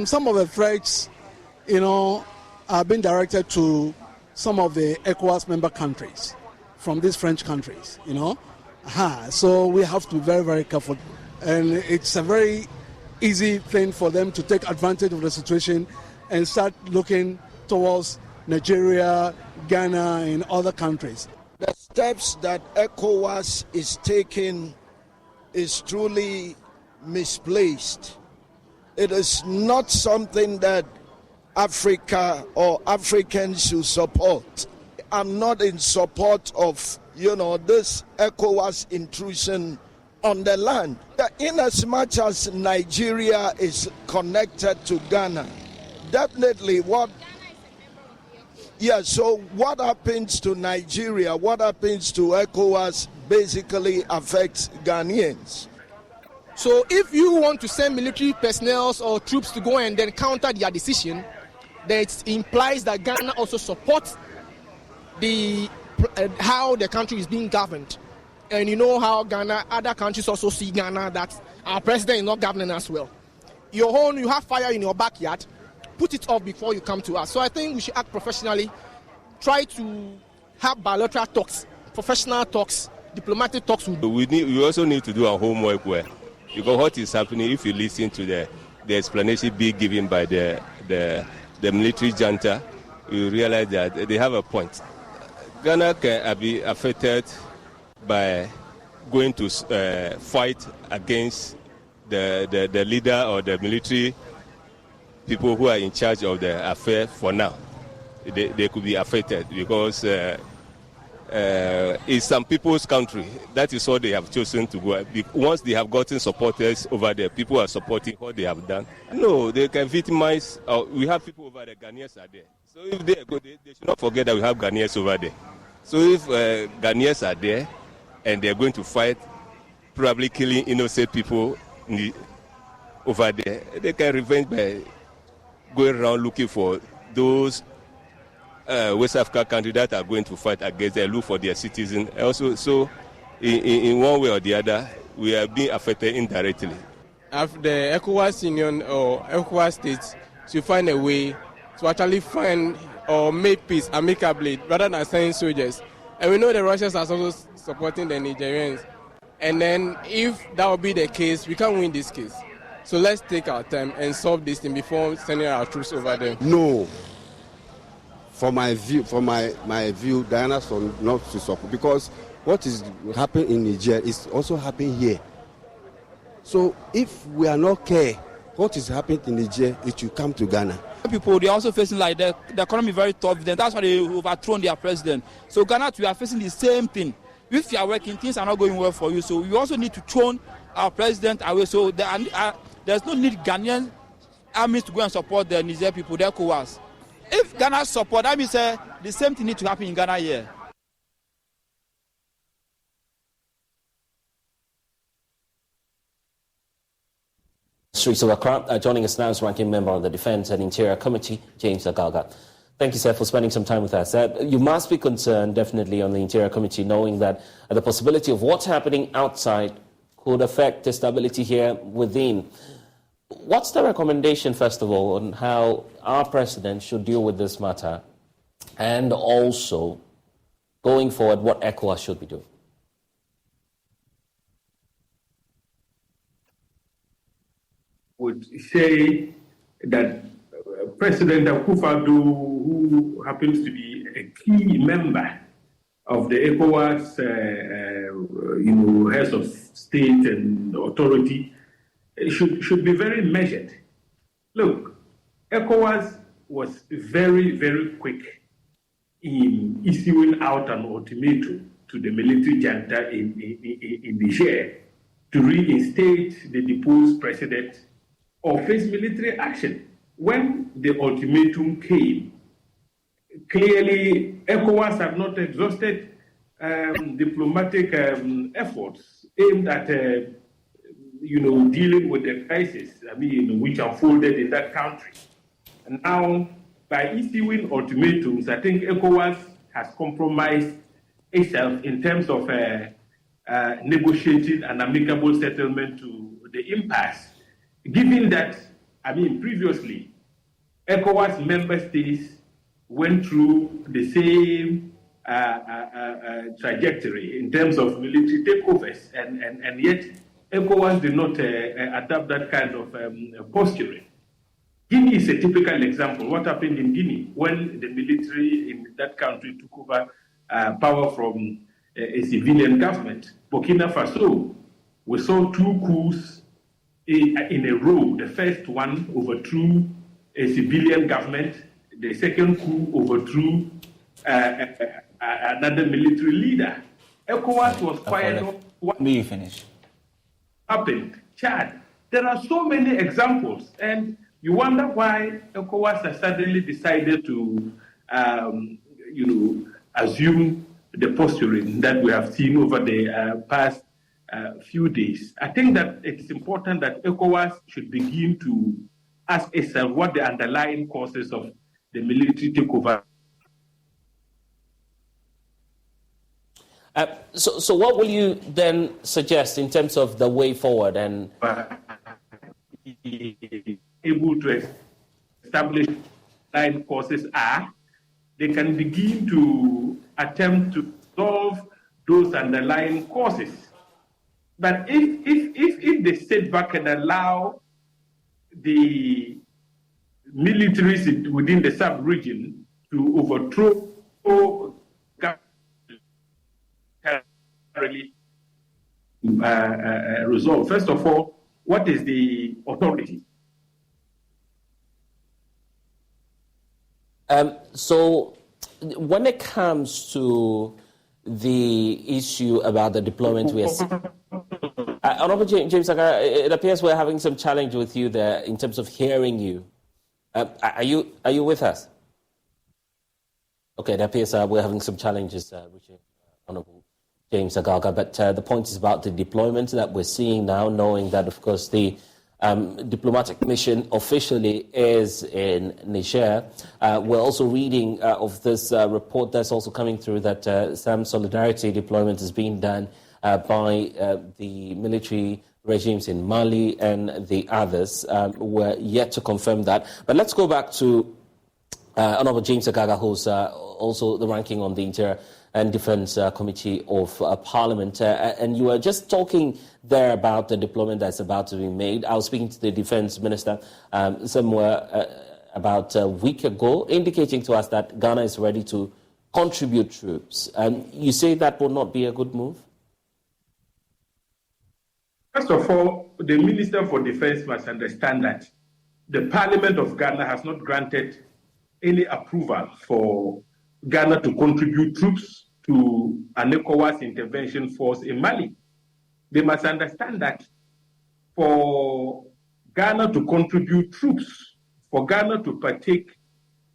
[SPEAKER 8] Some of the threats, are being directed to some of the ECOWAS member countries from these French countries, So we have to be very, very careful. And it's a very easy thing for them to take advantage of the situation and start looking towards Nigeria, Ghana, and other countries.
[SPEAKER 9] The steps that ECOWAS is taking is truly misplaced. It is not something that Africa or Africans should support. I'm not in support of, this ECOWAS intrusion on the land. In as much as Nigeria is connected to Ghana, definitely so what happens to Nigeria, what happens to ECOWAS basically affects Ghanaians.
[SPEAKER 10] So if you want to send military personnel or troops to go and then counter their decision, then it implies that Ghana also supports how the country is being governed. And you know how other countries also see Ghana, that our president is not governing as well. You have fire in your backyard, put it off before you come to us. So I think we should act professionally, try to have bilateral talks, professional talks, diplomatic talks.
[SPEAKER 11] We also need to do our homework well, because what is happening, if you listen to the explanation being given by the military junta, you realize that they have a point. Ghana can be affected by going to fight against the leader or the military people who are in charge of the affair for now. They could be affected because it's some people's country. That is what they have chosen to go. Once they have gotten supporters over there, people are supporting what they have done. No, they can victimize. We have people over there, Ghanaians are there. So if they go, they should not forget that we have Ghanaians over there. So if Ghanaians are there and they're going to fight, probably killing innocent people over there, they can revenge by going around looking for those West African countries that are going to fight against them, look for their citizens. Also, so in one way or the other, we are being affected indirectly.
[SPEAKER 12] The ECOWAS Union or ECOWAS states should find a way to actually find or make peace amicably rather than sending soldiers. And we know the Russians are also supporting the Nigerians. And then if that will be the case, we can't win this case. So let's take our time and solve this thing before sending our troops over there.
[SPEAKER 13] No. For my view, Diana should not to support, because what is happening in Niger is also happening here. So if we are not care what is happening in Niger, it will come to Ghana.
[SPEAKER 14] People, they are also facing like the economy very tough. Then that's why they overthrown their president. So Ghana, we are facing the same thing. If you are working, things are not going well for you. So we also need to throw our president away. So there's no need Ghanaian armies to go and support the Niger people, their ECOWAS. If Ghana support, that means the same thing needs to happen in Ghana here.
[SPEAKER 1] Streets of Accra. Joining us now is Ranking Member on the Defence and Interior Committee, James Agaga. Thank you, sir, for spending some time with us. You must be concerned, definitely, on the Interior Committee, knowing that the possibility of what's happening outside could affect the stability here within. What's the recommendation, first of all, on how our president should deal with this matter, and also, going forward, what ECOWAS should be doing?
[SPEAKER 15] would say that President Akufo-Addo, who happens to be a key member of the ECOWAS, heads of state and authority, should be very measured. Look, ECOWAS was very, very quick in issuing out an ultimatum to the military junta in Niger to reinstate the deposed president or face military action. When the ultimatum came, clearly ECOWAS have not exhausted diplomatic efforts aimed at dealing with the crisis, which unfolded in that country. And now, by issuing ultimatums, I think ECOWAS has compromised itself in terms of negotiating an amicable settlement to the impasse, given that, previously, ECOWAS member states went through the same trajectory in terms of military takeovers, and yet ECOWAS did not adopt that kind of posturing. Guinea is a typical example. What happened in Guinea when the military in that country took over power from a civilian government? Burkina Faso, we saw 2 coups in a row. The first one overthrew a civilian government. The second coup overthrew another military leader. ECOWAS was quiet.
[SPEAKER 4] What do you finish?
[SPEAKER 15] Happened. Chad. There are so many examples, and you wonder why ECOWAS has suddenly decided to, assume the posturing that we have seen over the past few days. I think that it's important that ECOWAS should begin to ask itself what the underlying causes of the military takeover.
[SPEAKER 1] So what will you then suggest in terms of the way forward and
[SPEAKER 15] able to establish line causes are, they can begin to attempt to solve those underlying causes. But if they sit back and allow the militaries within the sub-region to overthrow resolve. First of all, what is the authority?
[SPEAKER 1] So when it comes to the issue about the deployment, we are Honorable James Agara, it appears we're having some challenge with you there in terms of hearing you. Are you with us? Okay, it appears we're having some challenges with Honorable James Agaga, but the point is about the deployment that we're seeing now, knowing that, of course, the diplomatic mission officially is in Niger. We're also reading of this report that's also coming through that some solidarity deployment is being done by the military regimes in Mali and the others. We're yet to confirm that. But let's go back to Honorable James Agaga, who's also the ranking on the Interior and Defence Committee of Parliament. And you were just talking there about the deployment that's about to be made. I was speaking to the Defence Minister somewhere about a week ago, indicating to us that Ghana is ready to contribute troops. And you say that will not be a good move?
[SPEAKER 15] First of all, the Minister for Defence must understand that the Parliament of Ghana has not granted any approval for Ghana to contribute troops to an ECOWAS intervention force in Mali. They must understand that for Ghana to contribute troops, for Ghana to partake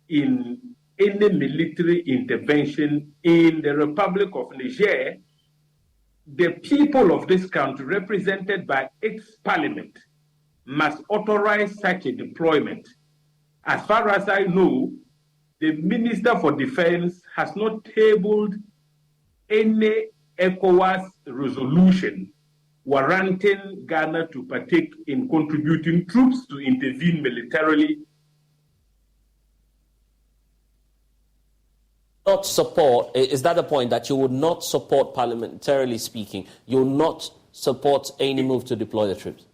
[SPEAKER 15] in any military intervention in the Republic of Niger, the people of this country, represented by its parliament, must authorize such a deployment. As far as I know, the Minister for Defense has not tabled any ECOWAS resolution warranting Ghana to partake in contributing troops to intervene militarily.
[SPEAKER 1] Not support, is that the point, that you would not support, parliamentarily speaking, you will not support any move to deploy the troops?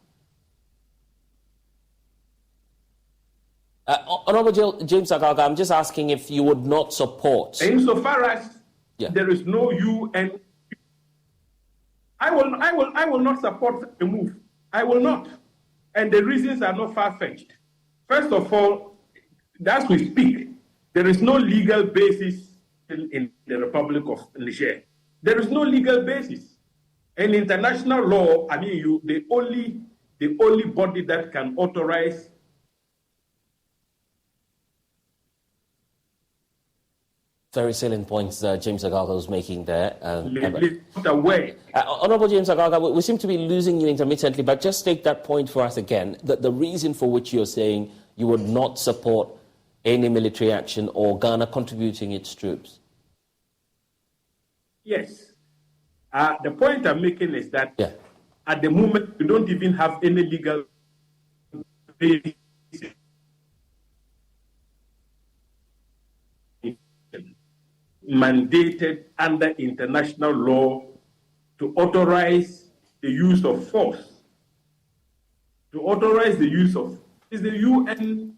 [SPEAKER 1] Honorable James Agaga, I'm just asking if you would not support.
[SPEAKER 15] Insofar as there is no UN, I will not support the move. I will not. And the reasons are not far-fetched. First of all, as we speak, there is no legal basis in the Republic of Niger. There is no legal basis. And international law, I mean, the only body that can authorize
[SPEAKER 1] very salient points James Agaga was making there.
[SPEAKER 15] Honorable
[SPEAKER 1] James Agaga, we seem to be losing you intermittently, but just take that point for us again. The reason for which you're saying you would not support any military action or Ghana contributing its troops.
[SPEAKER 15] Yes. The point I'm making is that at the moment, we don't even have any legal basis mandated under international law to authorize the use of force. To authorize the use of is the UN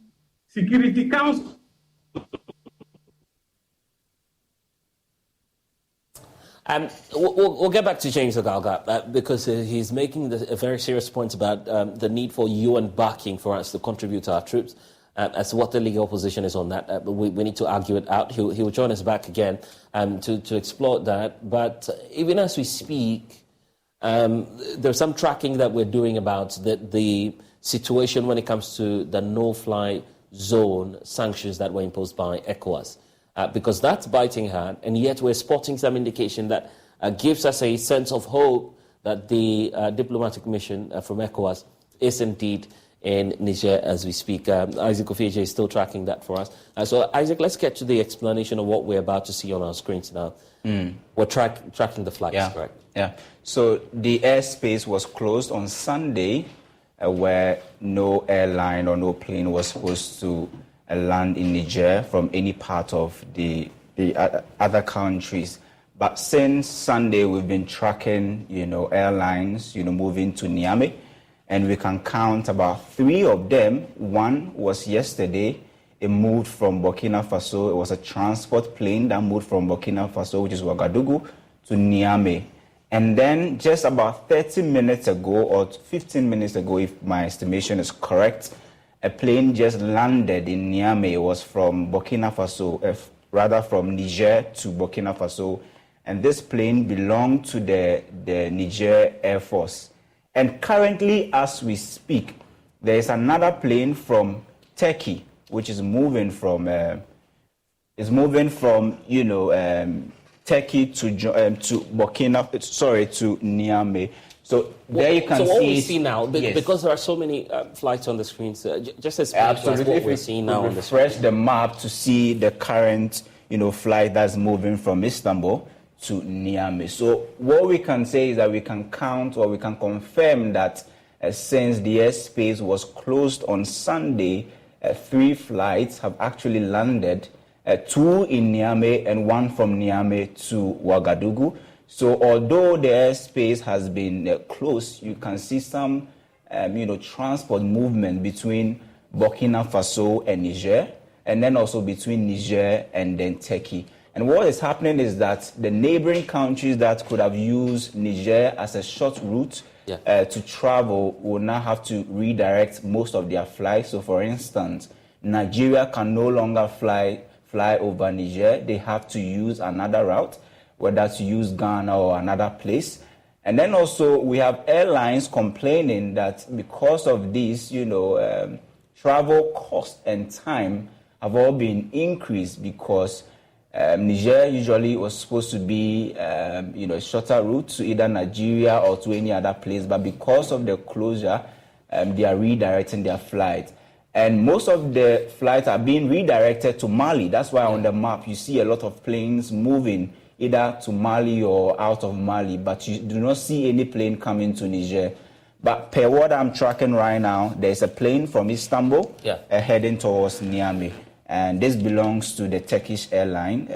[SPEAKER 15] Security Council.
[SPEAKER 1] We'll get back to James Agaga because he's making a very serious point about the need for UN backing for us to contribute to our troops. As to what the legal position is on that, we need to argue it out. He'll join us back again to explore that. But even as we speak, there's some tracking that we're doing about the situation when it comes to the no-fly zone sanctions that were imposed by ECOWAS. Because that's biting hard, and yet we're spotting some indication that gives us a sense of hope that the diplomatic mission from ECOWAS is indeed in Niger as we speak. Isaac Ofeje is still tracking that for us. So, Isaac, let's get to the explanation of what we're about to see on our screens now. We're tracking the flights, correct?
[SPEAKER 4] Yeah. So the airspace was closed on Sunday, where no airline or no plane was supposed to land in Niger from any part of the other countries. But since Sunday, we've been tracking, airlines, moving to Niamey. And we can count about 3 of them. One was yesterday. It moved from Burkina Faso. It was a transport plane that moved from Burkina Faso, which is Ouagadougou, to Niamey. And then just about 30 minutes ago, or 15 minutes ago, if my estimation is correct, a plane just landed in Niamey. It was from Burkina Faso, rather from Niger to Burkina Faso. And this plane belonged to the Niger Air Force. And currently, as we speak, there is another plane from Turkey, which is moving from Turkey to Niamey. So there you can see.
[SPEAKER 1] So what we see now, because there are so many flights on the screens, just explain to us what we're seeing now on the screen.
[SPEAKER 4] Refresh the map to see the current, flight that's moving from Istanbul to Niamey. So what we can say is that we can count or we can confirm that since the airspace was closed on Sunday, 3 flights have actually landed, 2 in Niamey and 1 from Niamey to Ouagadougou. So although the airspace has been closed, you can see some, transport movement between Burkina Faso and Niger, and then also between Niger and then Turkey. And what is happening is that the neighboring countries that could have used Niger as a short route to travel will now have to redirect most of their flights. So, for instance, Nigeria can no longer fly over Niger. They have to use another route, whether to use Ghana or another place. And then also we have airlines complaining that because of this, travel cost and time have all been increased because Niger usually was supposed to be, a shorter route to either Nigeria or to any other place. But because of the closure, they are redirecting their flight. And most of the flights are being redirected to Mali. That's why on the map you see a lot of planes moving either to Mali or out of Mali. But you do not see any plane coming to Niger. But per what I'm tracking right now, there's a plane from Istanbul heading towards Niamey. And this belongs to the Turkish airline.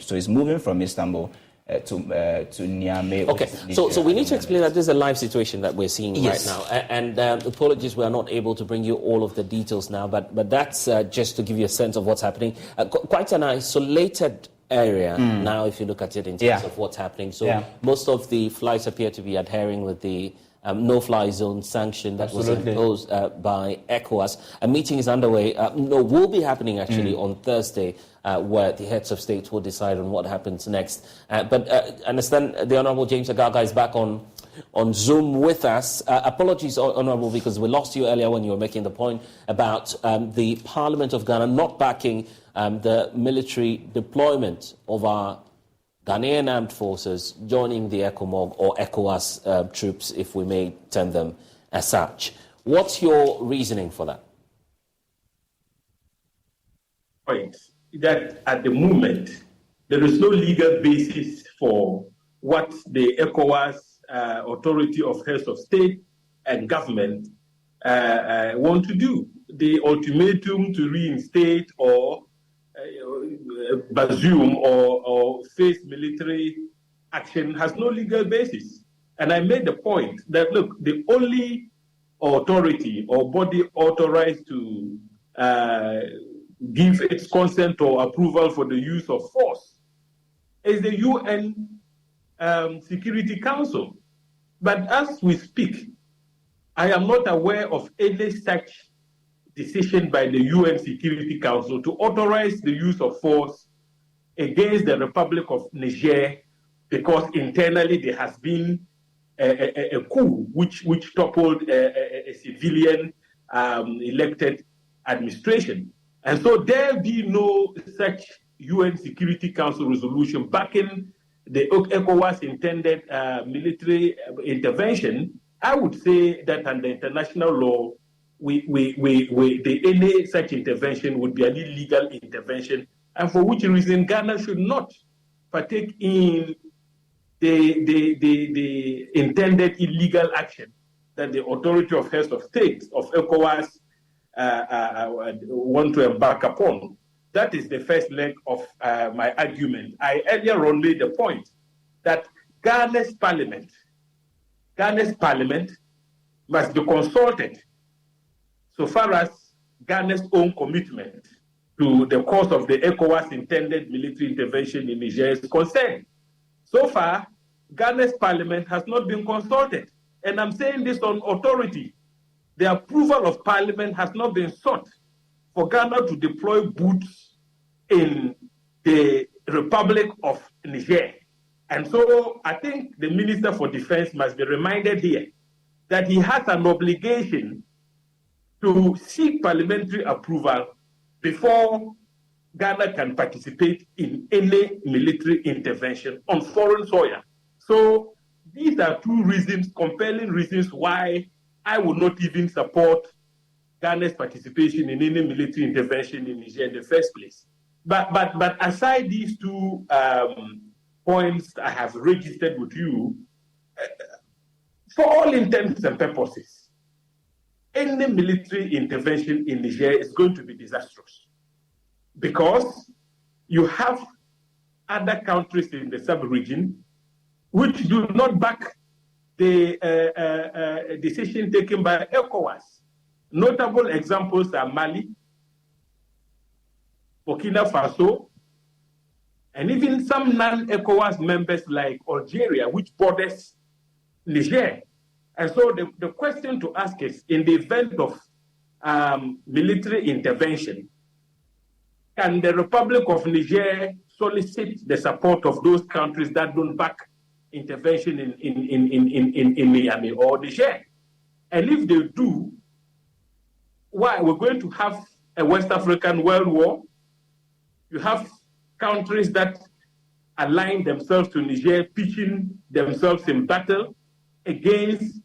[SPEAKER 4] So it's moving from Istanbul. Niamey.
[SPEAKER 1] Okay, so we need to explain that this is a live situation that we're seeing right now. And apologies, we are not able to bring you all of the details now, but that's just to give you a sense of what's happening. Quite an isolated area now, if you look at it in terms of what's happening. So most of the flights appear to be adhering with the no-fly zone sanction that was imposed by ECOWAS. A meeting is underway. Will be happening actually on Thursday, where the heads of state will decide on what happens next. But understand the Honourable James Agaga is back on Zoom with us. Apologies, Honourable, because we lost you earlier when you were making the point about the Parliament of Ghana not backing the military deployment of our Ghanaian armed forces joining the ECOMOG or ECOWAS troops, if we may term them as such. What's your reasoning for that?
[SPEAKER 15] Point that at the moment there is no legal basis for what the ECOWAS authority of heads of state and government want to do. The ultimatum to reinstate or Bazoum or face military action has no legal basis. And I made the point that, look, the only authority or body authorized to give its consent or approval for the use of force is the UN Security Council. But as we speak, I am not aware of any such decision by the UN Security Council to authorize the use of force against the Republic of Niger, because internally there has been a coup which toppled a civilian elected administration. And so there be no such UN Security Council resolution backing the ECOWAS intended military intervention. I would say that under international law, any such intervention would be an illegal intervention, and for which reason Ghana should not partake in the intended illegal action that the authority of heads of state of ECOWAS want to embark upon. That is the first leg of my argument. I earlier on made the point that Ghana's parliament must be consulted so far as Ghana's own commitment to the cause of the ECOWAS intended military intervention in Niger is concerned. So far, Ghana's parliament has not been consulted. And I'm saying this on authority. The approval of parliament has not been sought for Ghana to deploy boots in the Republic of Niger. And so I think the Minister for Defense must be reminded here that he has an obligation to seek parliamentary approval before Ghana can participate in any military intervention on foreign soil. So these are two reasons, compelling reasons, why I would not even support Ghana's participation in any military intervention in Niger in the first place. But aside these two points I have registered with you, for all intents and purposes, any military intervention in Niger is going to be disastrous, because you have other countries in the sub-region which do not back the decision taken by ECOWAS. Notable examples are Mali, Burkina Faso, and even some non-ECOWAS members like Algeria, which borders Niger. And so the question to ask is, in the event of military intervention, can the Republic of Niger solicit the support of those countries that don't back intervention in Niamey or Niger? And if they do, why? We're going to have a West African world war. You have countries that align themselves to Niger, pitching themselves in battle against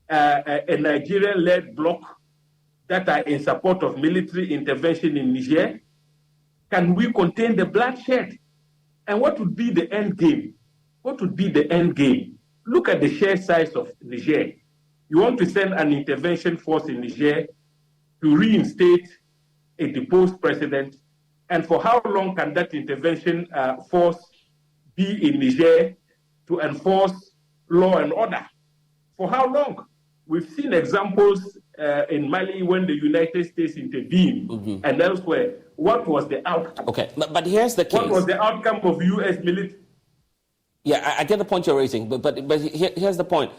[SPEAKER 15] a Nigerian-led bloc that are in support of military intervention in Niger. Can we contain the bloodshed? And what would be the end game? What would be the end game? Look at the sheer size of Niger. You want to send an intervention force in Niger to reinstate a deposed president, and for how long can that intervention force be in Niger to enforce law and order. For how long? We've seen examples in Mali when the United States intervened and elsewhere. What was the outcome?
[SPEAKER 1] Okay, but here's the case.
[SPEAKER 15] What was the outcome of U.S. military?
[SPEAKER 1] Yeah, I get the point you're raising, but here's the point.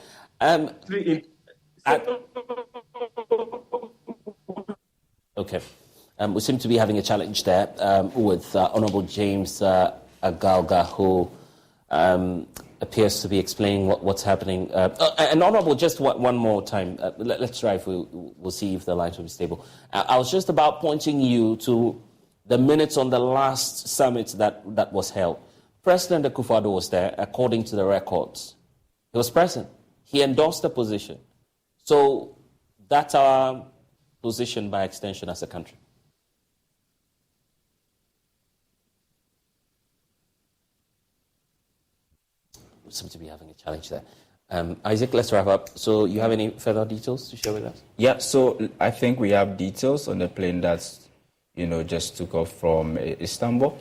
[SPEAKER 1] Okay, we seem to be having a challenge there with Honourable James Agalga, who appears to be explaining what's happening. And Honourable, just one more time. Let's try if we'll see if the lines will be stable. I was just about pointing you to the minutes on the last summit that was held. President Akufo-Addo was there, according to the records. He was present. He endorsed the position. So that's our position by extension as a country. We seem to be having a challenge there. Isaac, let's wrap up. So you have any further details to share with us?
[SPEAKER 4] Yeah, so I think we have details on the plane that's, just took off from Istanbul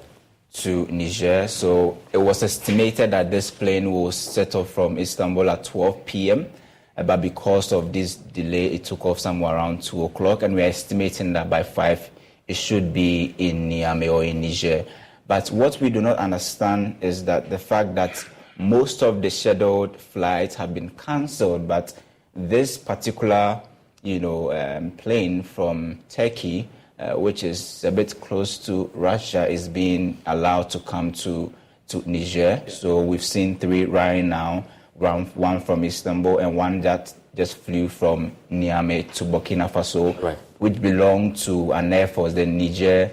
[SPEAKER 4] to Niger. So it was estimated that this plane will set off from Istanbul at 12 p.m., but because of this delay, it took off somewhere around 2 o'clock, and we're estimating that by 5, it should be in Niamey or in Niger. But what we do not understand is that the fact that most of the scheduled flights have been cancelled, but this particular, plane from Turkey, which is a bit close to Russia, is being allowed to come to Niger. So we've seen 3 right now, one from Istanbul and one that just flew from Niamey to Burkina Faso, which belonged to an Air Force, the Niger,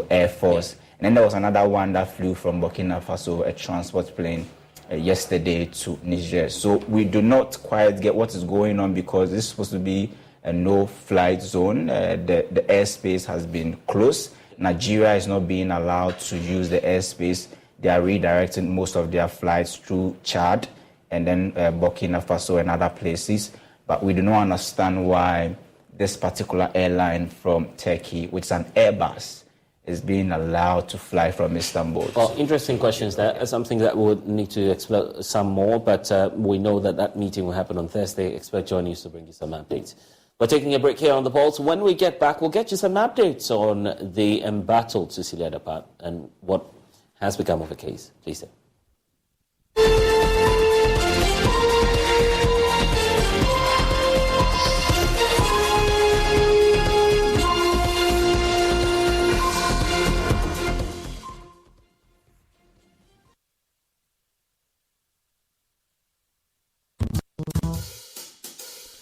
[SPEAKER 4] Air Force. And then there was another one that flew from Burkina Faso, a transport plane, yesterday to Niger. So we do not quite get what is going on because this is supposed to be a no-flight zone. The airspace has been closed. Nigeria is not being allowed to use the airspace. They are redirecting most of their flights through Chad and then Burkina Faso and other places. But we do not understand why this particular airline from Turkey, which is an Airbus, is being allowed to fly from Istanbul.
[SPEAKER 1] Well, interesting questions there. Something that we would need to explore some more, but we know that meeting will happen on Thursday. Expect Joy News to bring you some updates. We're taking a break here on The Pulse. When we get back, we'll get you some updates on the embattled Cecilia Dapat and what has become of the case. Please stay.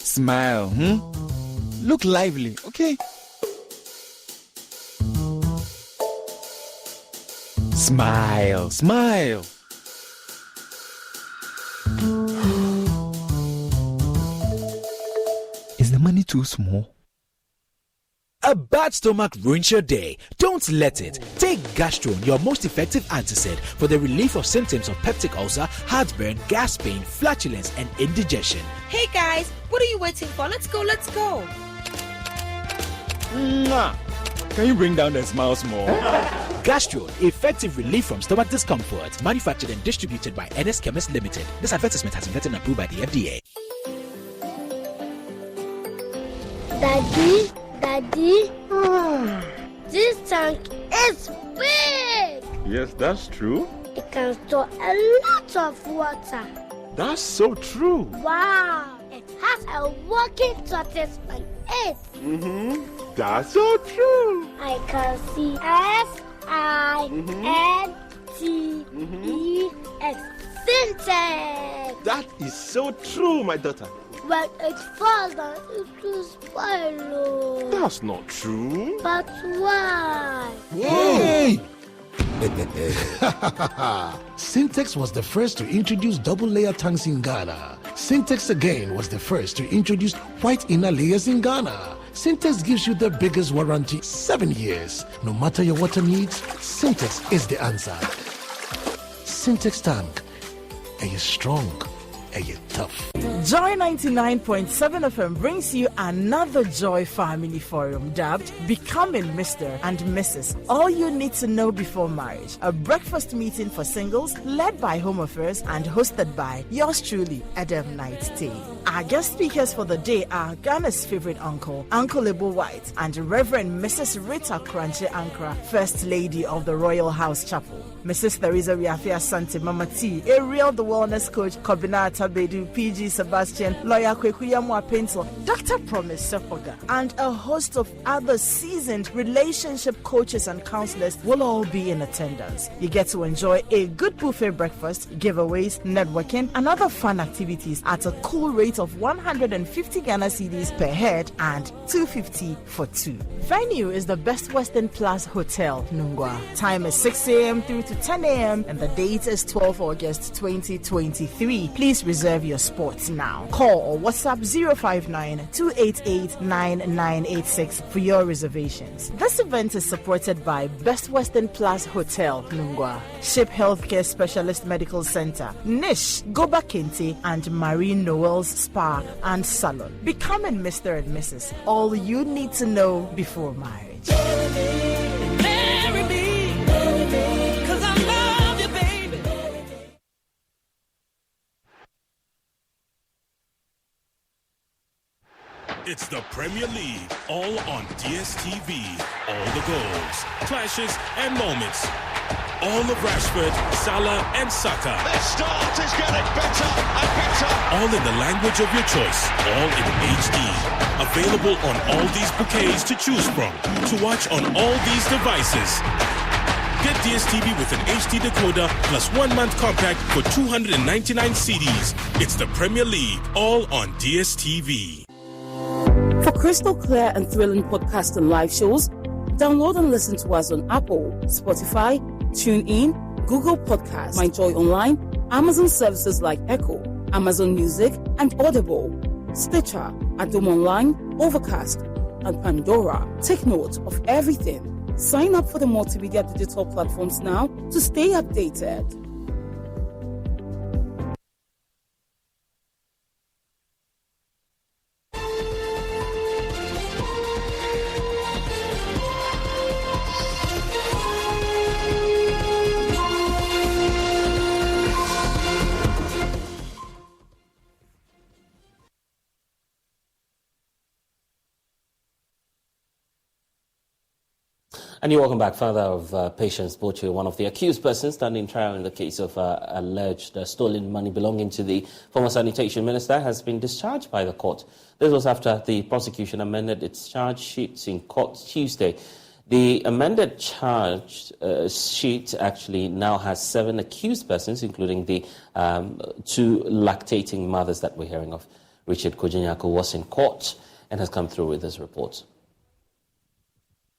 [SPEAKER 16] Smile, Look lively, okay? Smile, smile. Is the money too small? A bad stomach ruins your day. Don't let it. Take Gastron, your most effective antacid for the relief of symptoms of peptic ulcer, heartburn, gas pain, flatulence, and indigestion.
[SPEAKER 17] Hey guys, what are you waiting for? Let's go.
[SPEAKER 16] Mwah. Can you bring down the smiles more?
[SPEAKER 18] Gastron, effective relief from stomach discomfort. Manufactured and distributed by NS Chemist Limited. This advertisement has been vetted and approved by the FDA.
[SPEAKER 19] Daddy, this tank is big.
[SPEAKER 20] Yes, that's true.
[SPEAKER 19] It can store a lot of water.
[SPEAKER 20] That's so true.
[SPEAKER 19] Wow, it has a working tortoise on it.
[SPEAKER 20] That's so true.
[SPEAKER 19] I can see S-I-N-T-E-X. Syntax.
[SPEAKER 20] That is so true, my daughter.
[SPEAKER 19] When it falls down, it will spoil.
[SPEAKER 20] That's not true.
[SPEAKER 19] But why?
[SPEAKER 21] Hey! Syntex was the first to introduce double-layer tanks in Ghana. Syntex again was the first to introduce white inner layers in Ghana. Syntex gives you the biggest warranty, 7 years. No matter your water needs, Syntex is the answer. Syntex tank. Are you strong? tough.
[SPEAKER 2] Joy 99.7 FM brings you another Joy Family Forum dubbed Becoming Mr. and Mrs. All You Need to Know Before Marriage. A breakfast meeting for singles led by Home Affairs and hosted by yours truly, Adam Knight T. Our guest speakers for the day are Ghana's favorite uncle, Uncle Ebo White, and Reverend Mrs. Rita Kranche Ankra, First Lady of the Royal House Chapel. Mrs. Theresa Riafia Sante Mama T, Ariel the Wellness Coach, Kobina Tabedu, PG Sebastian, Lawyer Kwekuyamwa Pencil, Dr. Promise Sefoga, and a host of other seasoned relationship coaches and counselors will all be in attendance. You get to enjoy a good buffet breakfast, giveaways, networking, and other fun activities at a cool rate of 150 Ghana cedis per head and 250 for two. Venue is the Best Western Plus Hotel, Nungwa. Time is 6 a.m. through to 10 a.m. and the date is 12 August 2023. Please reserve your spots now. Call or WhatsApp 059-288-9986 for your reservations. This event is supported by Best Western Plus Hotel, Nungwa, Ship Healthcare Specialist Medical Center, Nish, Goba Kente, and Marine Noel's Spa and Salon. Becoming Mr. and Mrs. All you need to know before marriage.
[SPEAKER 22] Marry me, 'cause I love you, baby.
[SPEAKER 23] It's the Premier League, all on DSTV. All the goals, clashes, and moments. All of Rashford, Salah, and Saka.
[SPEAKER 24] Their start is getting better and better.
[SPEAKER 23] All in the language of your choice, all in HD. Available on all these bouquets to choose from. To watch on all these devices. Get DSTV with an HD decoder plus 1 month compact for 299 CDs. It's the Premier League, all on DSTV.
[SPEAKER 25] For crystal clear and thrilling podcasts and live shows, download and listen to us on Apple, Spotify, TuneIn, Google Podcasts, MyJoy Online, Amazon services like Echo, Amazon Music, and Audible, Stitcher, Adom Online, Overcast, and Pandora. Take note of everything. Sign up for the multimedia digital platforms now to stay updated.
[SPEAKER 1] And you're welcome back. Father of Patience Boche, one of the accused persons standing trial in the case of alleged stolen money belonging to the former sanitation minister, has been discharged by the court. This was after the prosecution amended its charge sheets in court Tuesday. The amended charge sheet actually now has 7 accused persons, including the 2 lactating mothers that we're hearing of. Richard Kojinyako was in court and has come through with this report.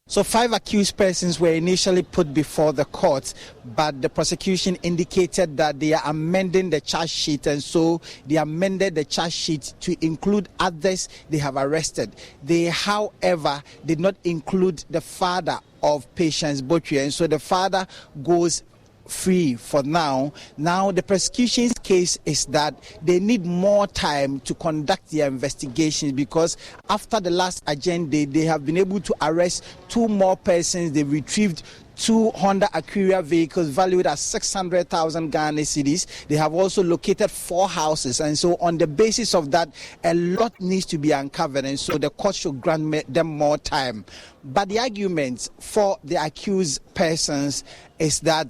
[SPEAKER 26] So 5 accused persons were initially put before the court, but the prosecution indicated that they are amending the charge sheet, and so they amended the charge sheet to include others they have arrested. They, however, did not include the father of Patience Boche, and so the father goes free for now. Now the prosecution's case is that they need more time to conduct their investigations, because after the last agenda they have been able to arrest 2 more persons. They retrieved 2 Honda Acura vehicles valued at 600,000 Ghana cedis. They have also located 4 houses, and so on the basis of that, a lot needs to be uncovered, and so the court should grant them more time. But the argument for the accused persons is that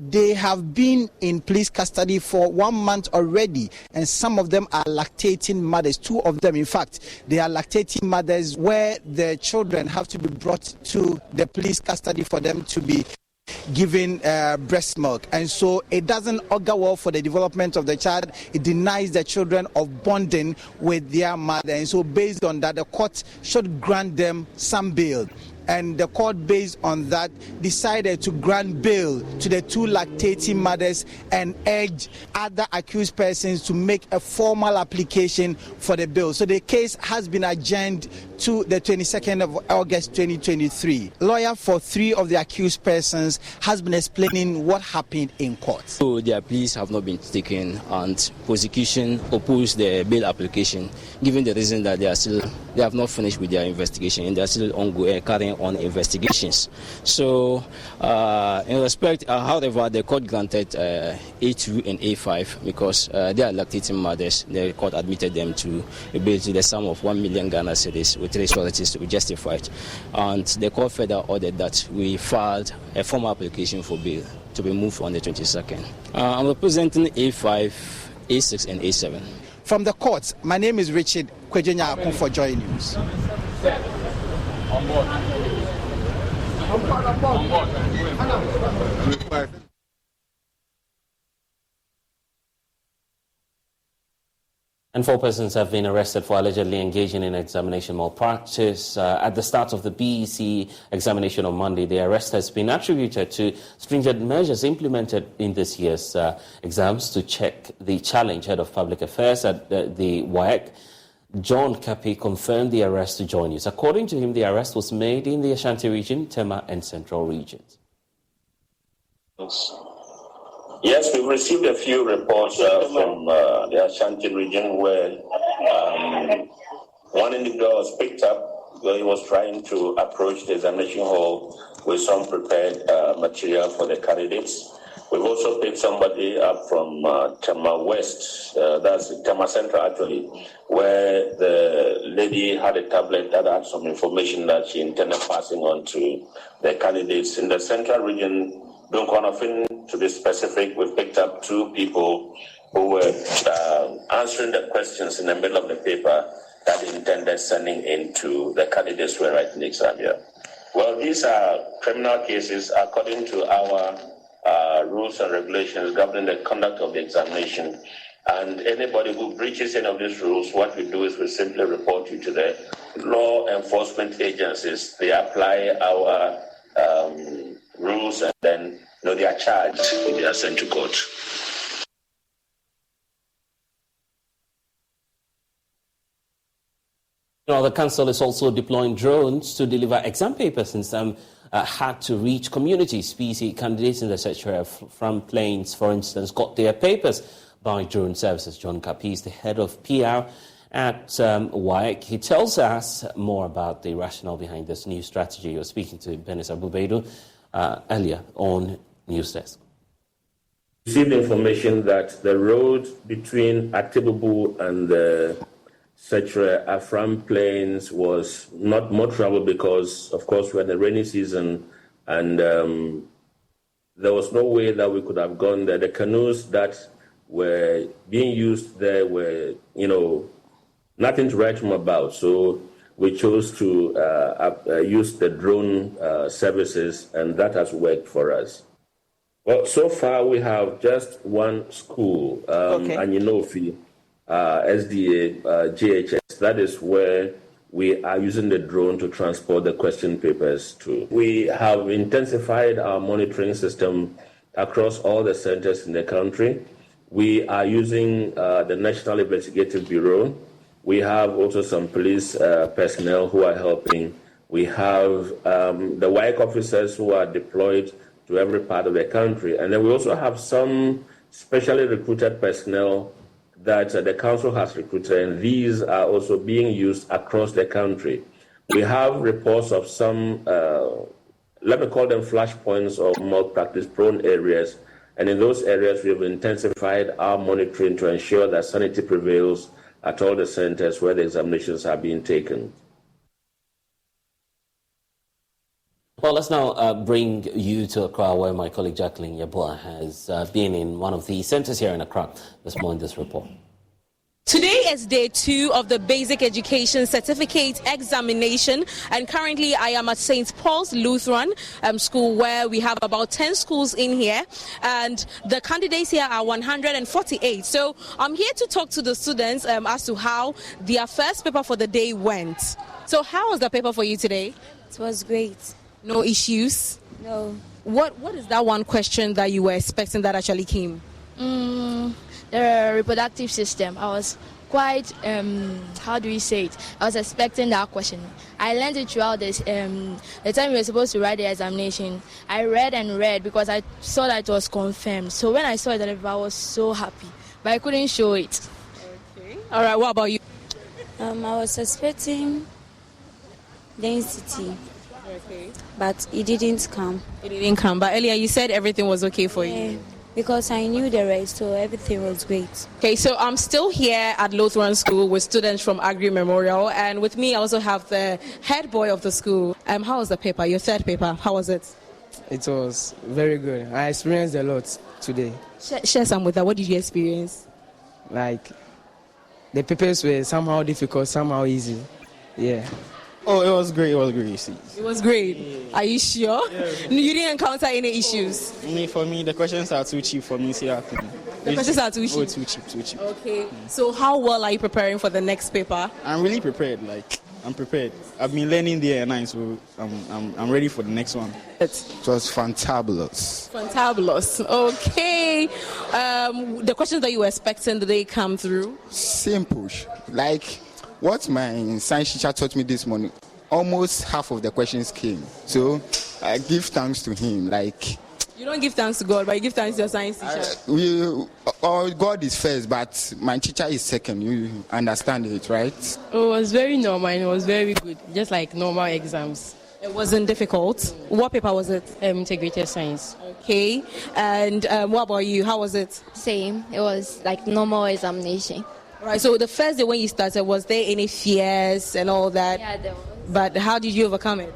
[SPEAKER 26] they have been in police custody for 1 month already, and some of them are lactating mothers. 2 of them, in fact, they are lactating mothers where the children have to be brought to the police custody for them to be given breast milk, and so it doesn't augur well for the development of the child. It denies the children of bonding with their mother, and so based on that, the court should grant them some bail. And the court, based on that, decided to grant bail to the 2 lactating mothers and urged other accused persons to make a formal application for the bail. So the case has been adjourned to the 22nd of August 2023. Lawyer for 3 of the accused persons has been explaining what happened in court.
[SPEAKER 3] So their pleas have not been taken, and prosecution opposed the bail application, given the reason that they have not finished with their investigation and they are still ongoing, carrying on investigations. So in respect, however, the court granted A2 and A5 because they are lactating mothers. The court admitted them to a bail to the sum of 1 million Ghana cedis with responsibilities to be justified. And the court further ordered that we filed a formal application for bail to be moved on the 22nd. I'm representing A5, A6 and A7.
[SPEAKER 26] From the courts, my name is Richard Kwejenya Akun for Joy News.
[SPEAKER 1] And 4 persons have been arrested for allegedly engaging in examination malpractice. At the start of the BEC examination on Monday, the arrest has been attributed to stringent measures implemented in this year's exams to check the challenge. Head of Public Affairs at the WAEC, John Ghartey, confirmed the arrest to Joy News. According to him, the arrest was made in the Ashanti region, Tema and Central regions.
[SPEAKER 5] Yes, we've received a few reports from the Ashanti region where one individual was picked up where he was trying to approach the examination hall with some prepared material for the candidates. We've also picked somebody up from Tema West, that's Tema Central actually, where the lady had a tablet that had some information that she intended passing on to the candidates. In the Central region, to be specific, we picked up 2 people who were answering the questions in the middle of the paper that they intended sending in to the candidates who were writing the exam here. Well, these are criminal cases according to our rules and regulations governing the conduct of the examination. And anybody who breaches any of these rules, what we do is we simply report you to the law enforcement agencies. They apply our rules, and then they are charged and they are sent to court.
[SPEAKER 1] Now, the council is also deploying drones to deliver exam papers in some hard-to-reach communities. PC candidates in the sector from Plains, for instance, got their papers by drone services. John Ghartey is the head of PR at WAEC. He tells us more about the rationale behind this new strategy. You're speaking to Benis Abubedu earlier on News Desk.
[SPEAKER 5] We received information that the road between Atibubu and the Setre Afram Plains was not more travel because, of course, we're in the rainy season and there was no way that we could have gone there. The canoes that were being used there were, nothing to write home about. So we chose to use the drone services, and that has worked for us. Well, so far we have just one school, Anyinofi, SDA, GHS. That is where we are using the drone to transport the question papers to. We have intensified our monitoring system across all the centers in the country. We are using the National Investigative Bureau. We have also some police personnel who are helping. We have the WAEC officers who are deployed to every part of the country. And then we also have some specially recruited personnel that the council has recruited, and these are also being used across the country. We have reports of some, let me call them flashpoints or malpractice-prone areas, and in those areas we have intensified our monitoring to ensure that sanity prevails at all the centers where the examinations are being taken.
[SPEAKER 1] Well, let's now bring you to Accra, where my colleague Jacqueline Yeboah has been in one of the centers here in Accra. There's more in this report.
[SPEAKER 6] Today is day 2 of the Basic Education Certificate examination, and currently I am at St. Paul's Lutheran School, where we have about 10 schools in here, and the candidates here are 148. So I'm here to talk to the students as to how their first paper for the day went. So how was the paper for you today?
[SPEAKER 7] It was great.
[SPEAKER 6] No issues?
[SPEAKER 7] No.
[SPEAKER 6] What is that one question that you were expecting that actually came?
[SPEAKER 8] The reproductive system. I was quite, how do we say it? I was expecting that question. I learned it throughout this, the time we were supposed to write the examination. I read and read because I saw that it was confirmed. So when I saw it, I was so happy. But I couldn't show it.
[SPEAKER 6] Okay. All right, what about you?
[SPEAKER 7] I was expecting density.
[SPEAKER 6] Okay.
[SPEAKER 7] But it didn't come.
[SPEAKER 6] It didn't come. But earlier you said everything was okay for you.
[SPEAKER 7] Because I knew the rest, so everything was great.
[SPEAKER 6] Okay, so I'm still here at Lutheran School with students from Agri Memorial, and with me I also have the head boy of the school. How was the paper, your third paper? How was it?
[SPEAKER 9] It was very good. I experienced a lot today.
[SPEAKER 6] Share some with that. What did you experience?
[SPEAKER 9] Like, the papers were somehow difficult, somehow easy. Yeah.
[SPEAKER 10] Oh, it was great. It was great.
[SPEAKER 6] It was great. Yeah. Are you sure? Yeah. You didn't encounter any issues?
[SPEAKER 10] For me, the questions are too cheap for me.
[SPEAKER 6] The questions are too cheap?
[SPEAKER 10] Oh, too cheap.
[SPEAKER 6] Okay. So how well are you preparing for the next paper?
[SPEAKER 10] I'm really prepared. I'm prepared. I've been learning day and night, so I'm ready for the next one.
[SPEAKER 11] It was fantabulous.
[SPEAKER 6] Fantabulous. Okay. The questions that you were expecting, did they come through?
[SPEAKER 11] Simple. Like what my science teacher taught me this morning, almost half of the questions came. So I give thanks to him.
[SPEAKER 6] You don't give thanks to God, but you give thanks to your science teacher.
[SPEAKER 11] God is first, but my teacher is second. You understand it, right?
[SPEAKER 12] It was very normal and it was very good, just like normal exams.
[SPEAKER 6] It wasn't difficult. What paper was it?
[SPEAKER 12] Integrated science.
[SPEAKER 6] Okay. And what about you? How was it?
[SPEAKER 8] Same. It was like normal examination.
[SPEAKER 6] Right, so the first day when you started, was there any fears and all that?
[SPEAKER 8] Yeah, there was.
[SPEAKER 6] But how did you overcome it?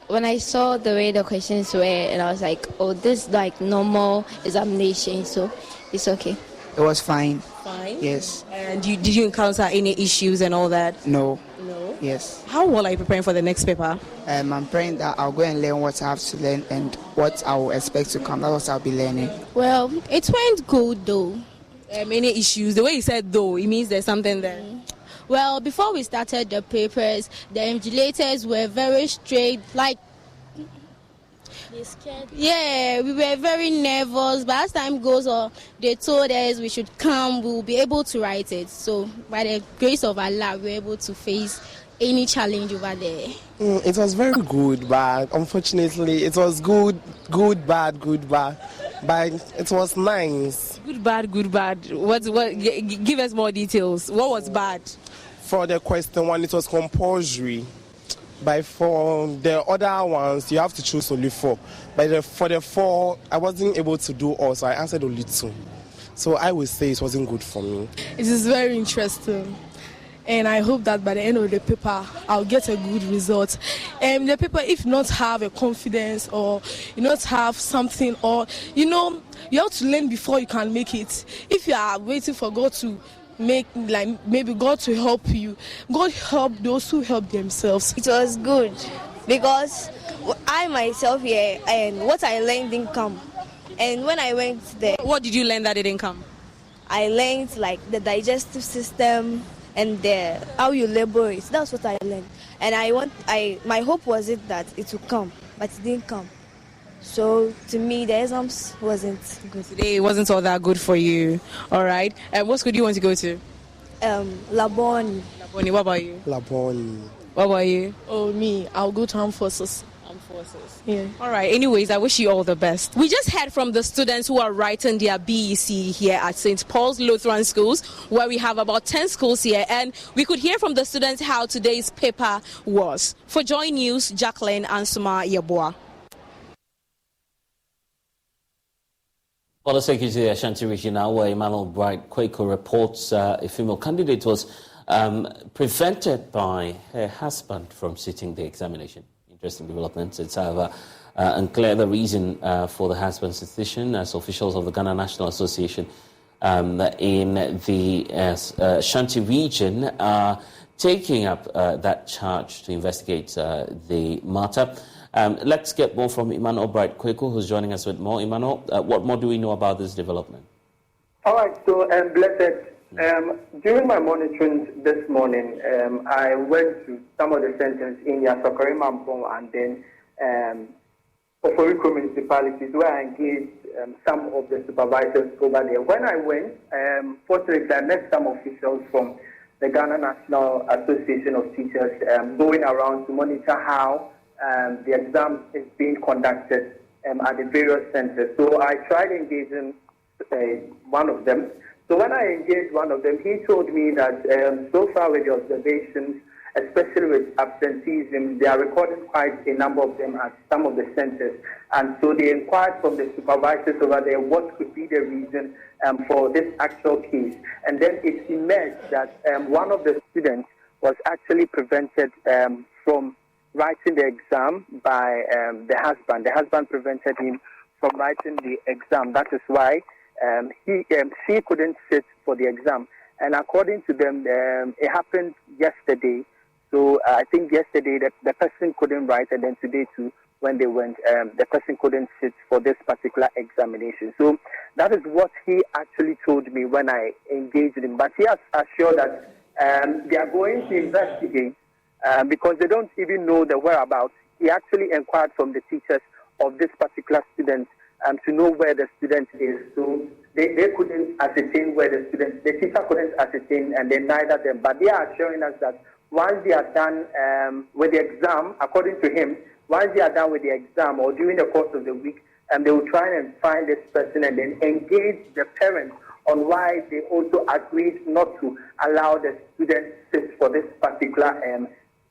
[SPEAKER 8] When I saw the way the questions were, and I was like, oh, this is like normal examination, so it's okay.
[SPEAKER 27] It was fine.
[SPEAKER 6] Fine?
[SPEAKER 27] Yes.
[SPEAKER 6] And did you encounter any issues and all that?
[SPEAKER 27] No.
[SPEAKER 6] No?
[SPEAKER 27] Yes.
[SPEAKER 6] How well are you preparing for the next paper?
[SPEAKER 27] I'm praying that I'll go and learn what I have to learn and what I will expect to come. That's what I'll be learning.
[SPEAKER 8] Well, it went good though.
[SPEAKER 6] Any issues? The way you said though, it means there's something there.
[SPEAKER 8] Well, before we started the papers, the invigilators were very straight, like, they scared. Yeah, we were very nervous, but as time goes on, they told us we should come, we'll be able to write it. So, by the grace of Allah, we were able to face any challenge over there.
[SPEAKER 27] It was very good, but unfortunately, it was good, bad. But it was nice.
[SPEAKER 6] Good, bad. What? Give us more details. What was bad?
[SPEAKER 27] For the question one, it was compulsory. But for the other ones, you have to choose only 4. But for the 4, I wasn't able to do all, so I answered only 2. So I would say it wasn't good for me.
[SPEAKER 28] It is very interesting. And I hope that by the end of the paper, I'll get a good result. And the paper, if not have a confidence or you not have something, or, you have to learn before you can make it. If you are waiting for God to make, maybe God to help you, God help those who help themselves.
[SPEAKER 29] It was good because I myself here, and what I learned didn't come. And when I went there...
[SPEAKER 6] What did you learn that didn't come?
[SPEAKER 29] I learned the digestive system, and how you labor it. That's what I learned. And my hope was that it would come, but it didn't come. So to me, the exams wasn't good.
[SPEAKER 6] Today it wasn't all that good for you. All right. What school do you want to go to?
[SPEAKER 29] Laboni.
[SPEAKER 6] What about you?
[SPEAKER 27] Laboni.
[SPEAKER 6] What about you?
[SPEAKER 28] Oh, me. I'll go to Armed Forces.
[SPEAKER 6] Yeah. All right. Anyways, I wish you all the best. We just heard from the students who are writing their BEC here at St. Paul's Lutheran Schools, where we have about 10 schools here, and we could hear from the students how today's paper was. For Joy News, Jacqueline Ansuma Yeboah.
[SPEAKER 1] Well, let's take you to the Ashanti region now, where Emmanuel Bright Kwaku reports a female candidate was prevented by her husband from sitting the examination. Interesting developments. It's however unclear the reason for the husband's decision, as officials of the Ghana National Association in the Ashanti region are taking up that charge to investigate the matter. Let's get more from Emmanuel Bright Kwaku, who's joining us with more. Emmanuel, what more do we know about this development?
[SPEAKER 30] All right, so Blessed,
[SPEAKER 4] During my monitoring this morning, I went to some of the centers in Yasokori Mampong and then Oforiko municipalities where I engaged some of the supervisors over there. When I went, fortunately, I met some officials from the Ghana National Association of Teachers going around to monitor how the exam is being conducted at the various centers. So I tried engaging one of them. So when I engaged one of them, he told me that so far with the observations, especially with absenteeism, they are recording quite a number of them at some of the centers. And so they inquired from the supervisors over there what could be the reason for this actual case. And then it emerged that one of the students was actually prevented from writing the exam by the husband. The husband prevented him from writing the exam. That is why she couldn't sit for the exam. And according to them, it happened yesterday. So I think yesterday the person couldn't write, and then today too, when they went, the person couldn't sit for this particular examination. So that is what he actually told me when I engaged him. But he has assured that they are going to investigate because they don't even know the whereabouts. He actually inquired from the teachers of this particular student to know where the student is. So they couldn't ascertain where the teacher couldn't ascertain, and then neither them. But they are assuring us that once they are done with the exam, according to him, once they are done with the exam or during the course of the week, they will try and find this person and then engage the parents on why they also agreed not to allow the student sit for this particular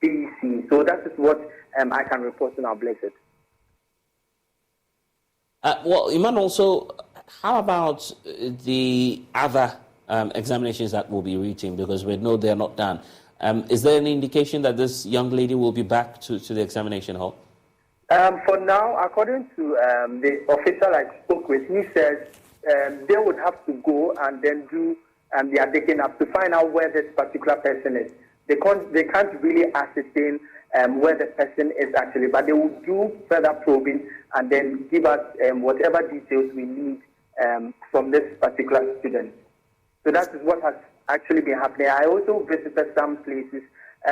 [SPEAKER 4] BEC. So that is what I can report on our Blessed.
[SPEAKER 1] Well, Iman, also, how about the other examinations that will be reaching? Because we know they are not done. Is there any indication that this young lady will be back to the examination hall?
[SPEAKER 4] For now, according to the official I spoke with, he says they would have to go and then do their digging up to find out where this particular person is. They can't really ascertain where the person is actually, but they will do further probing and then give us whatever details we need from this particular student. So that is what has actually been happening. I also visited some places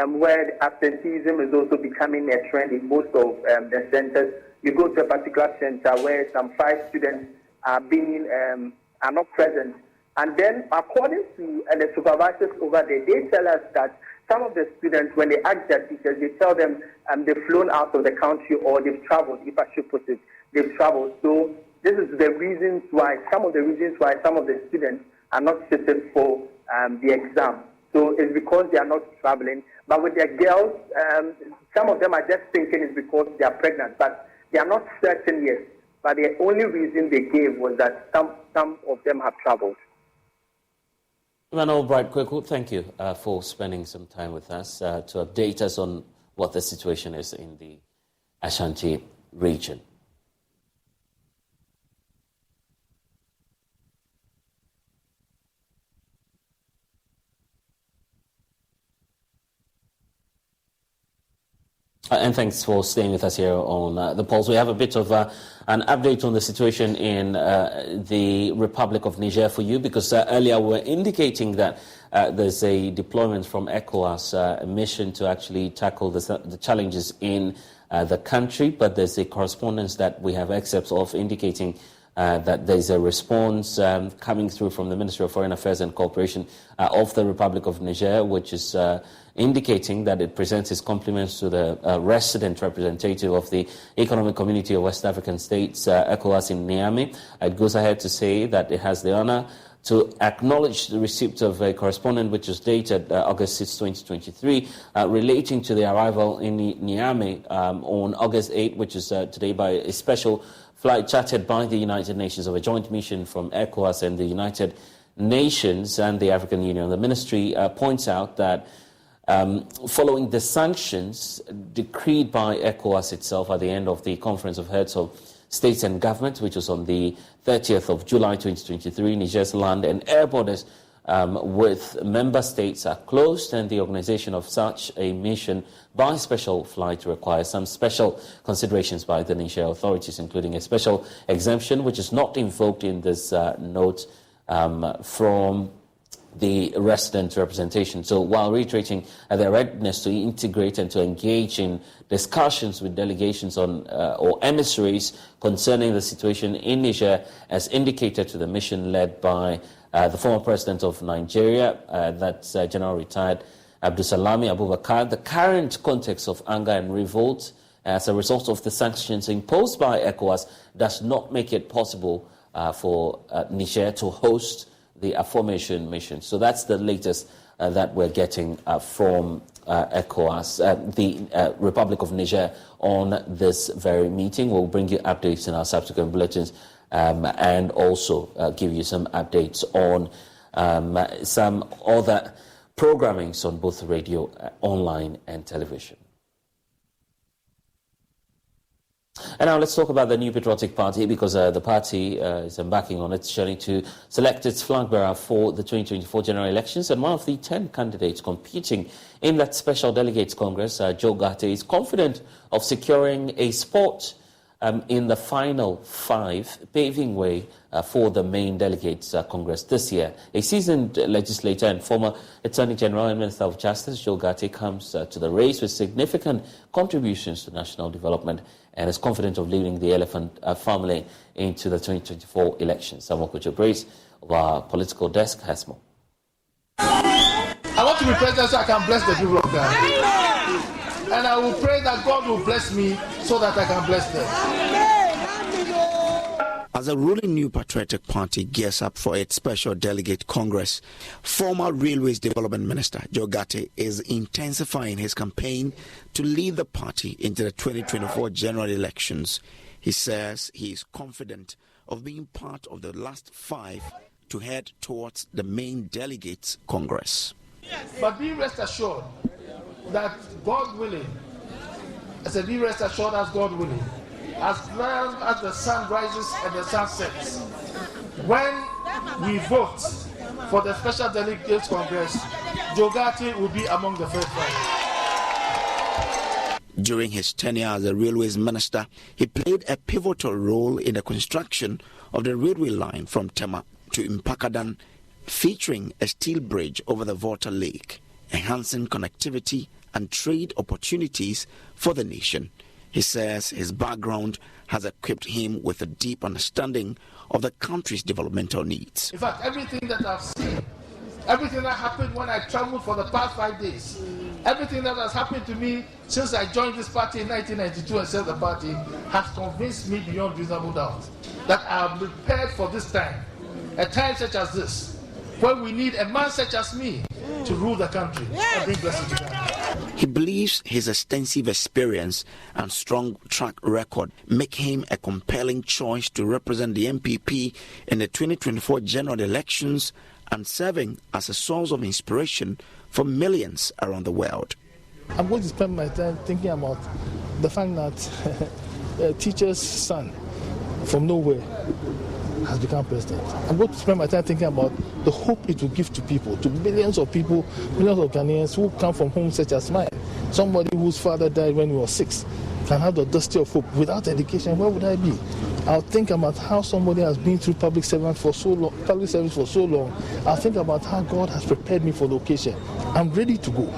[SPEAKER 4] where absenteeism is also becoming a trend in most of the centers. You go to a particular center where some 5 students are not present, and then according to the supervisors over there, they tell us that some of the students, when they ask their teachers, they tell them they've flown out of the country or they've traveled. If I should put it, they've traveled. So this is the reasons why some of the students are not sitting for the exam. So it's because they are not traveling. But with the girls, some of them are just thinking it's because they are pregnant, but they are not certain yet. But the only reason they gave was that some of them have traveled.
[SPEAKER 1] Emmanuel Bright Kweku, thank you for spending some time with us to update us on what the situation is in the Ashanti region. And thanks for staying with us here on The Pulse. We have a bit of an update on the situation in the Republic of Niger for you, because earlier we were indicating that there's a deployment from ECOWAS, a mission to actually tackle the challenges in the country, but there's a correspondence that we have excerpts of indicating that there's a response coming through from the Ministry of Foreign Affairs and Cooperation of the Republic of Niger, which is indicating that it presents its compliments to the resident representative of the Economic Community of West African States, ECOWAS in Niamey. It goes ahead to say that it has the honor to acknowledge the receipt of a correspondence which was dated August 6, 2023, relating to the arrival in Niamey on August 8, which is today, by a special flight chartered by the United Nations of a joint mission from ECOWAS and the United Nations and the African Union. The ministry points out that following the sanctions decreed by ECOWAS itself at the end of the Conference of Heads of States and Governments, which was on the 30th of July 2023, Niger's land and air borders with member states are closed, and the organization of such a mission by special flight requires some special considerations by the Niger authorities, including a special exemption, which is not invoked in this note from the resident representation. So while reiterating their readiness to integrate and to engage in discussions with delegations on or emissaries concerning the situation in Niger, as indicated to the mission led by the former president of Nigeria, that's General Retired Abdulsalami Abubakar, the current context of anger and revolt as a result of the sanctions imposed by ECOWAS does not make it possible for Niger to host the aforementioned mission. So that's the latest that we're getting from ECOWAS, the Republic of Niger, on this very meeting. We'll bring you updates in our subsequent bulletins and also give you some updates on some other programmings on both radio, online and television. And now let's talk about the New Patriotic Party, because the party is embarking on its journey to select its flag bearer for the 2024 general elections. And one of the 10 candidates competing in that Special Delegates Congress, Joe Ghartey, is confident of securing a spot in the final 5, paving way for the main Delegates Congress this year. A seasoned legislator and former Attorney General and Minister of Justice, Joe Ghartey, comes to the race with significant contributions to national development and is confident of leading the elephant family into the 2024 elections. Samuel Kucho of our political desk has more.
[SPEAKER 13] I want to be president so I can bless the people of God. And I will pray that God will bless me so that I can bless them.
[SPEAKER 14] As the ruling New Patriotic Party gears up for its Special Delegate Congress, former Railways Development Minister Joe Ghartey is intensifying his campaign to lead the party into the 2024 general elections. He says he is confident of being part of the last 5 to head towards the main Delegates Congress.
[SPEAKER 13] But be rest assured that God willing, I said, be rest assured as God willing, as long as the sun rises and the sun sets, when we vote for the Special Delegates Congress, Joe Ghartey will be among the first 5.
[SPEAKER 14] During his tenure as a railways minister, he played a pivotal role in the construction of the railway line from Tema to Mpakadan, featuring a steel bridge over the Volta Lake, enhancing connectivity and trade opportunities for the nation. He says his background has equipped him with a deep understanding of the country's developmental needs.
[SPEAKER 13] In fact, everything that I've seen, everything that happened when I traveled for the past 5 days, everything that has happened to me since I joined this party in 1992 and set the party, has convinced me beyond reasonable doubt that I am prepared for this time, a time such as this, when we need a man such as me to rule the country and bring blessings to God.
[SPEAKER 14] He believes his extensive experience and strong track record make him a compelling choice to represent the NPP in the 2024 general elections and serving as a source of inspiration for millions around the world.
[SPEAKER 13] I'm going to spend my time thinking about the fact that a teacher's son from nowhere has become president. I'm going to spend my time thinking about the hope it will give to people, to millions of people, millions of Ghanaians who come from homes such as mine. Somebody whose father died when he was 6 can have the audacity of hope. Without education, where would I be? I'll think about how somebody has been through public service for so long. I'll think about how God has prepared me for the occasion. I'm ready to go.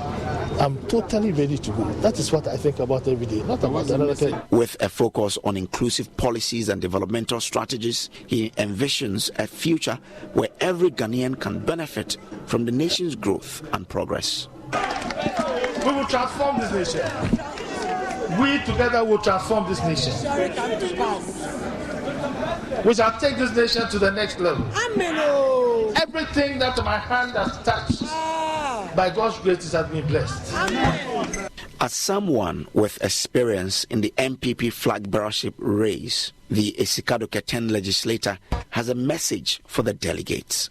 [SPEAKER 13] I'm totally ready to go. That is what I think about every day, not about another thing.
[SPEAKER 14] With a focus on inclusive policies and developmental strategies, he envisions a future where every Ghanaian can benefit from the nation's growth and progress.
[SPEAKER 13] We will transform this nation. We together will transform this nation. We shall take this nation to the next level. Everything that my hand has touched, by God's grace, has been blessed.
[SPEAKER 14] As someone with experience in the NPP Flagbearer Race, the Esikado Keten legislator has a message for the delegates.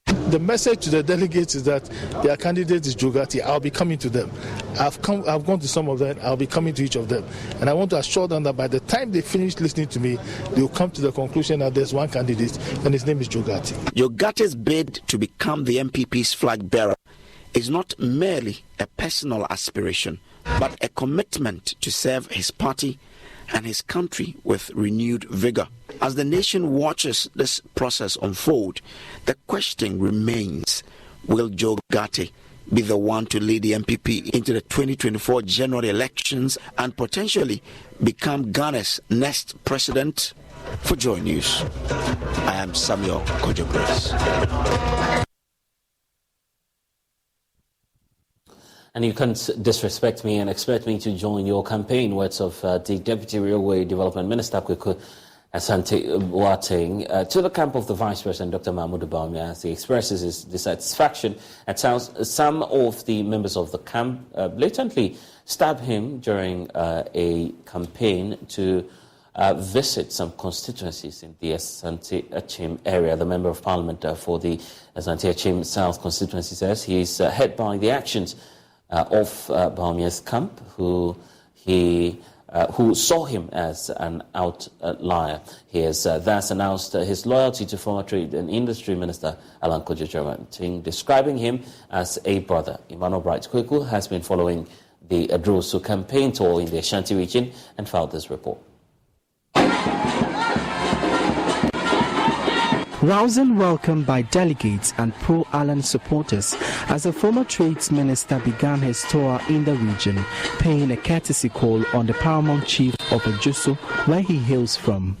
[SPEAKER 13] The message to the delegates is that their candidate is Joe Ghartey. I'll be coming to them. I've gone to some of them. I'll be coming to each of them. And I want to assure them that by the time they finish listening to me, they'll come to the conclusion that there's one candidate, and his name is Joe Ghartey.
[SPEAKER 14] Joe Ghartey's bid to become the NPP's flag bearer is not merely a personal aspiration, but a commitment to serve his party and his country with renewed vigor. As the nation watches this process unfold, the question remains, Will Joe Ghartey be the one to lead the NPP into the 2024 general elections and potentially become Ghana's next president? For Joy News, I am Samuel Kojo-Brace.
[SPEAKER 1] And you can't disrespect me and expect me to join your campaign, words of the Deputy Railway Development Minister, Kweku Asante Boateng, to the camp of the Vice President, Dr. Mahmoud Bawumia, as he expresses his dissatisfaction at some of the members of the camp blatantly stabbed him during a campaign to visit some constituencies in the Asante-Achim area. The Member of Parliament for the Asante-Achim South constituency says he is hurt by the actions of Bawumia's camp, who saw him as an outlier. He has thus announced his loyalty to former Trade and Industry Minister Alan Kojo-Kyerematen, describing him as a brother. Emmanuel Bright Kweku has been following the Adrosu campaign tour in the Ashanti region and filed this report.
[SPEAKER 2] Rousing welcome by delegates and pro-Alan supporters as the former Trades Minister began his tour in the region, paying a courtesy call on the paramount chief of Adrosu, where he hails from.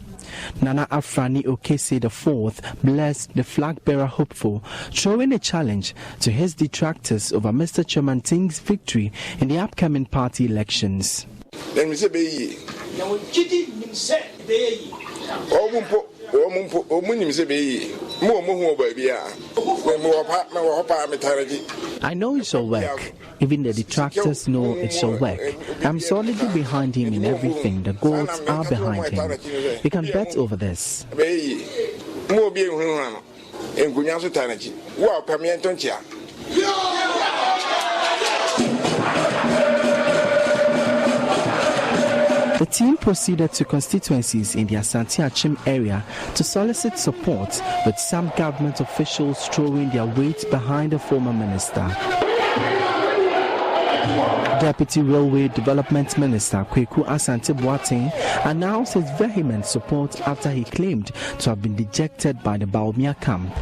[SPEAKER 2] Nana Afrani Okese IV blessed the flag-bearer hopeful, throwing a challenge to his detractors over Mr. Kyerematen's victory in the upcoming party elections. I know it shall work. Even the detractors know it shall work. I'm solidly behind him in everything. The goals are behind him. You can bet over this. The team proceeded to constituencies in the Asante-Achim area to solicit support, with some government officials throwing their weight behind the former minister. Deputy Railway Development Minister Kweku Asante Boateng announced his vehement support after he claimed to have been dejected by the Bawumia camp.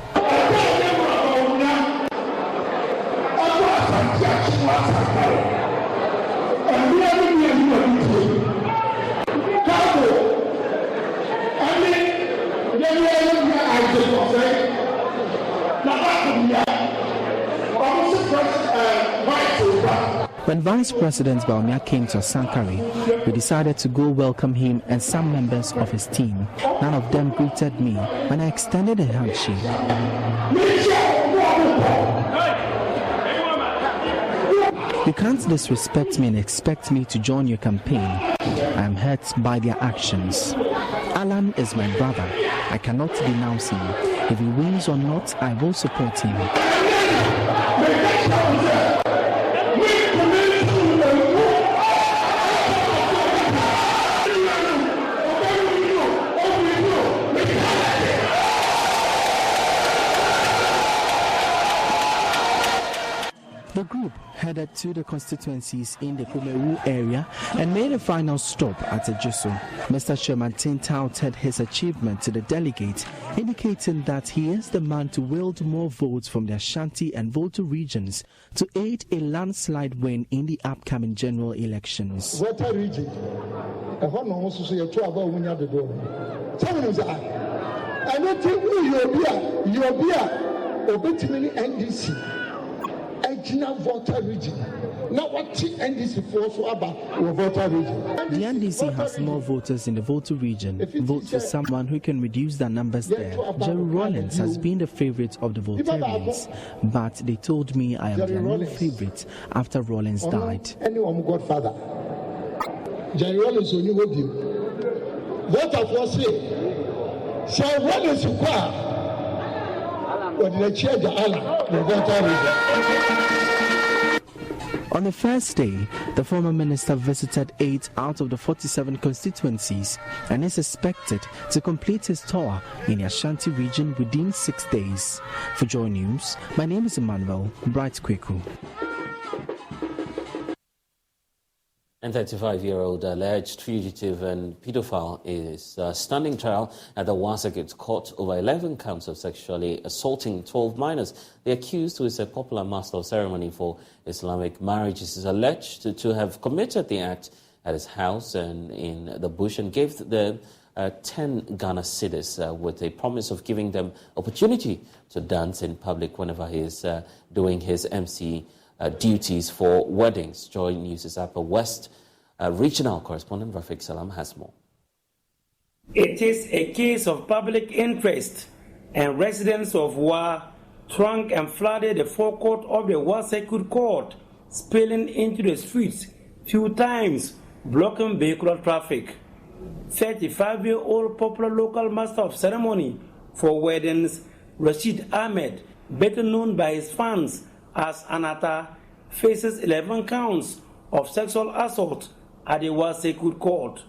[SPEAKER 2] When Vice President Bawumia came to Sankari, we decided to go welcome him and some members of his team. None of them greeted me when I extended a handshake. You can't disrespect me and expect me to join your campaign. I am hurt by their actions. Alan is my brother. I cannot denounce him. If he wins or not, I will support him. The group headed to the constituencies in the Kumewu area and made a final stop at Adrosu. Mr. Kyerematen touted his achievement to the delegate, indicating that he is the man to wield more votes from the Ashanti and Volta regions to aid a landslide win in the upcoming general elections.
[SPEAKER 15] Volta region, I don't think you'll be NDC. Volta region. Now what NDC force about Volta region?
[SPEAKER 2] The NDC has more voters in the Volta region. Vote for someone who can reduce their numbers there. Jerry Rawlings has been the favorite of the Voltarians, but they told me I am their new favorite after Rawlings died.
[SPEAKER 15] Anyone godfather. Jerry Rawlings only will be. Volta for say, shall Rawlings require?
[SPEAKER 2] On the first day, the former minister visited 8 out of the 47 constituencies and is expected to complete his tour in the Ashanti region within 6 days. For Joy News, my name is Emmanuel Bright Kweku.
[SPEAKER 1] And 35-year-old alleged fugitive and pedophile is standing trial at the Wasakit court over 11 counts of sexually assaulting 12 minors. The accused, who is a popular master of ceremony for Islamic marriages, is alleged to have committed the act at his house and in the bush and gave the 10 Ghana cedis with a promise of giving them opportunity to dance in public whenever he is doing his MC duties for weddings. Joy News' Upper West regional correspondent Rafiq Salam has more.
[SPEAKER 16] It is a case of public interest, and residents of Wa trunk and flooded the forecourt of the Wa Circuit Court, spilling into the streets few times, blocking vehicular traffic. 35-year-old popular local master of ceremony for weddings, Rashid Ahmed, better known by his fans as Anata, faces 11 counts of sexual assault at the Wa Circuit Court.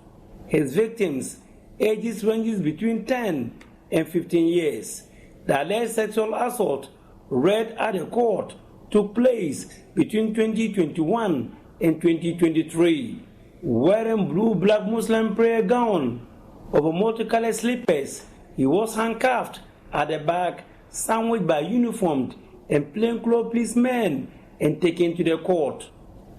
[SPEAKER 16] His victims, ages ranges between 10 and 15 years. The alleged sexual assault read at the court took place between 2021 and 2023. Wearing blue-black Muslim prayer gown over multicolored slippers, he was handcuffed at the back, sandwiched by uniformed and plainclothes policemen, and taken to the court.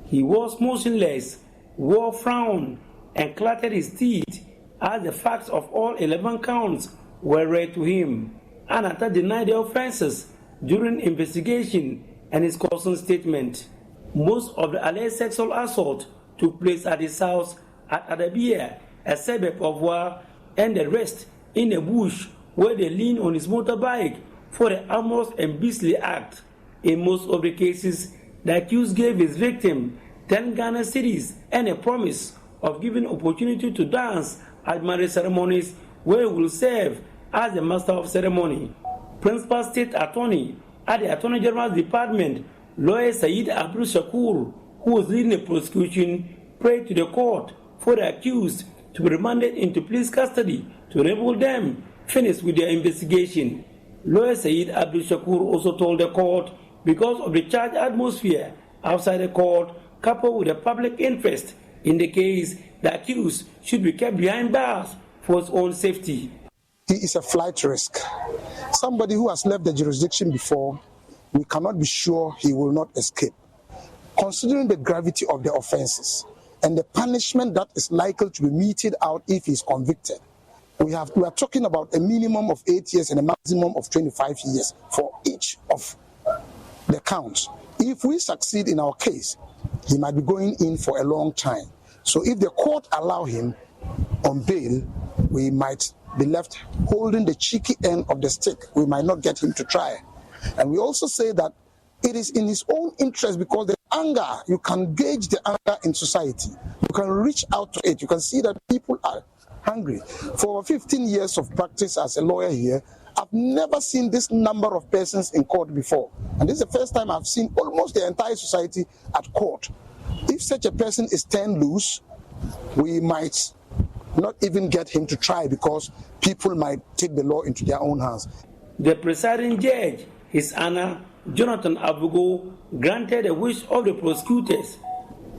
[SPEAKER 16] He was motionless, wore a frown, and clattered his teeth as the facts of all 11 counts were read to him. Anata denied the offenses during investigation and his caution statement. Most of the alleged sexual assault took place at his house at Adabia, a suburb of Wa, and the rest in a bush where they leaned on his motorbike for the amorous and beastly act. In most of the cases, the accused gave his victim 10 Ghana cedis and a promise of giving opportunity to dance at marriage ceremonies where he will serve as the master of ceremony. Principal State Attorney at the Attorney General's Department, lawyer Saeed Abdul Shakur, who was leading the prosecution, prayed to the court for the accused to be remanded into police custody to enable them finish with their investigation. Lawyer Saeed Abdul Shakur also told the court, because of the charged atmosphere outside the court, coupled with the public interest in the case, the accused should be kept behind bars for his own safety.
[SPEAKER 17] He is a flight risk. Somebody who has left the jurisdiction before, we cannot be sure he will not escape. Considering the gravity of the offenses and the punishment that is likely to be meted out if he is convicted, we are talking about a minimum of 8 years and a maximum of 25 years for each of the counts. If we succeed in our case, he might be going in for a long time. So if the court allow him on bail, we might be left holding the cheeky end of the stick. We might not get him to trial. And we also say that it is in his own interest, because the anger, you can gauge the anger in society. You can reach out to it. You can see that people are hungry. For over 15 years of practice as a lawyer here, I've never seen this number of persons in court before. And this is the first time I've seen almost the entire society at court. If such a person is turned loose, we might not even get him to try, because people might take the law into their own hands.
[SPEAKER 16] The presiding judge, His Honor Jonathan Abugo, granted the wish of the prosecutors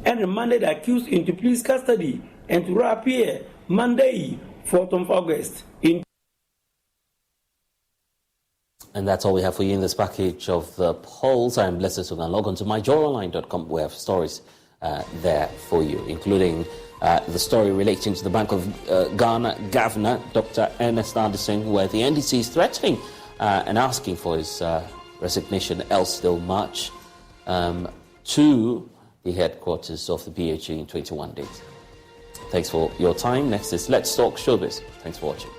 [SPEAKER 16] and remanded the accused into police custody and to reappear Monday, 4th of August.
[SPEAKER 1] And that's all we have for you in this package of the polls. I'm Blessed Sugan. Log on to myjoyonline.com. We have stories there for you, including the story relating to the Bank of Ghana Governor, Dr. Ernest Addison, where the NDC is threatening and asking for his resignation, else they'll march to the headquarters of the BHU in 21 days. Thanks for your time. Next is Let's Talk Showbiz. Thanks for watching.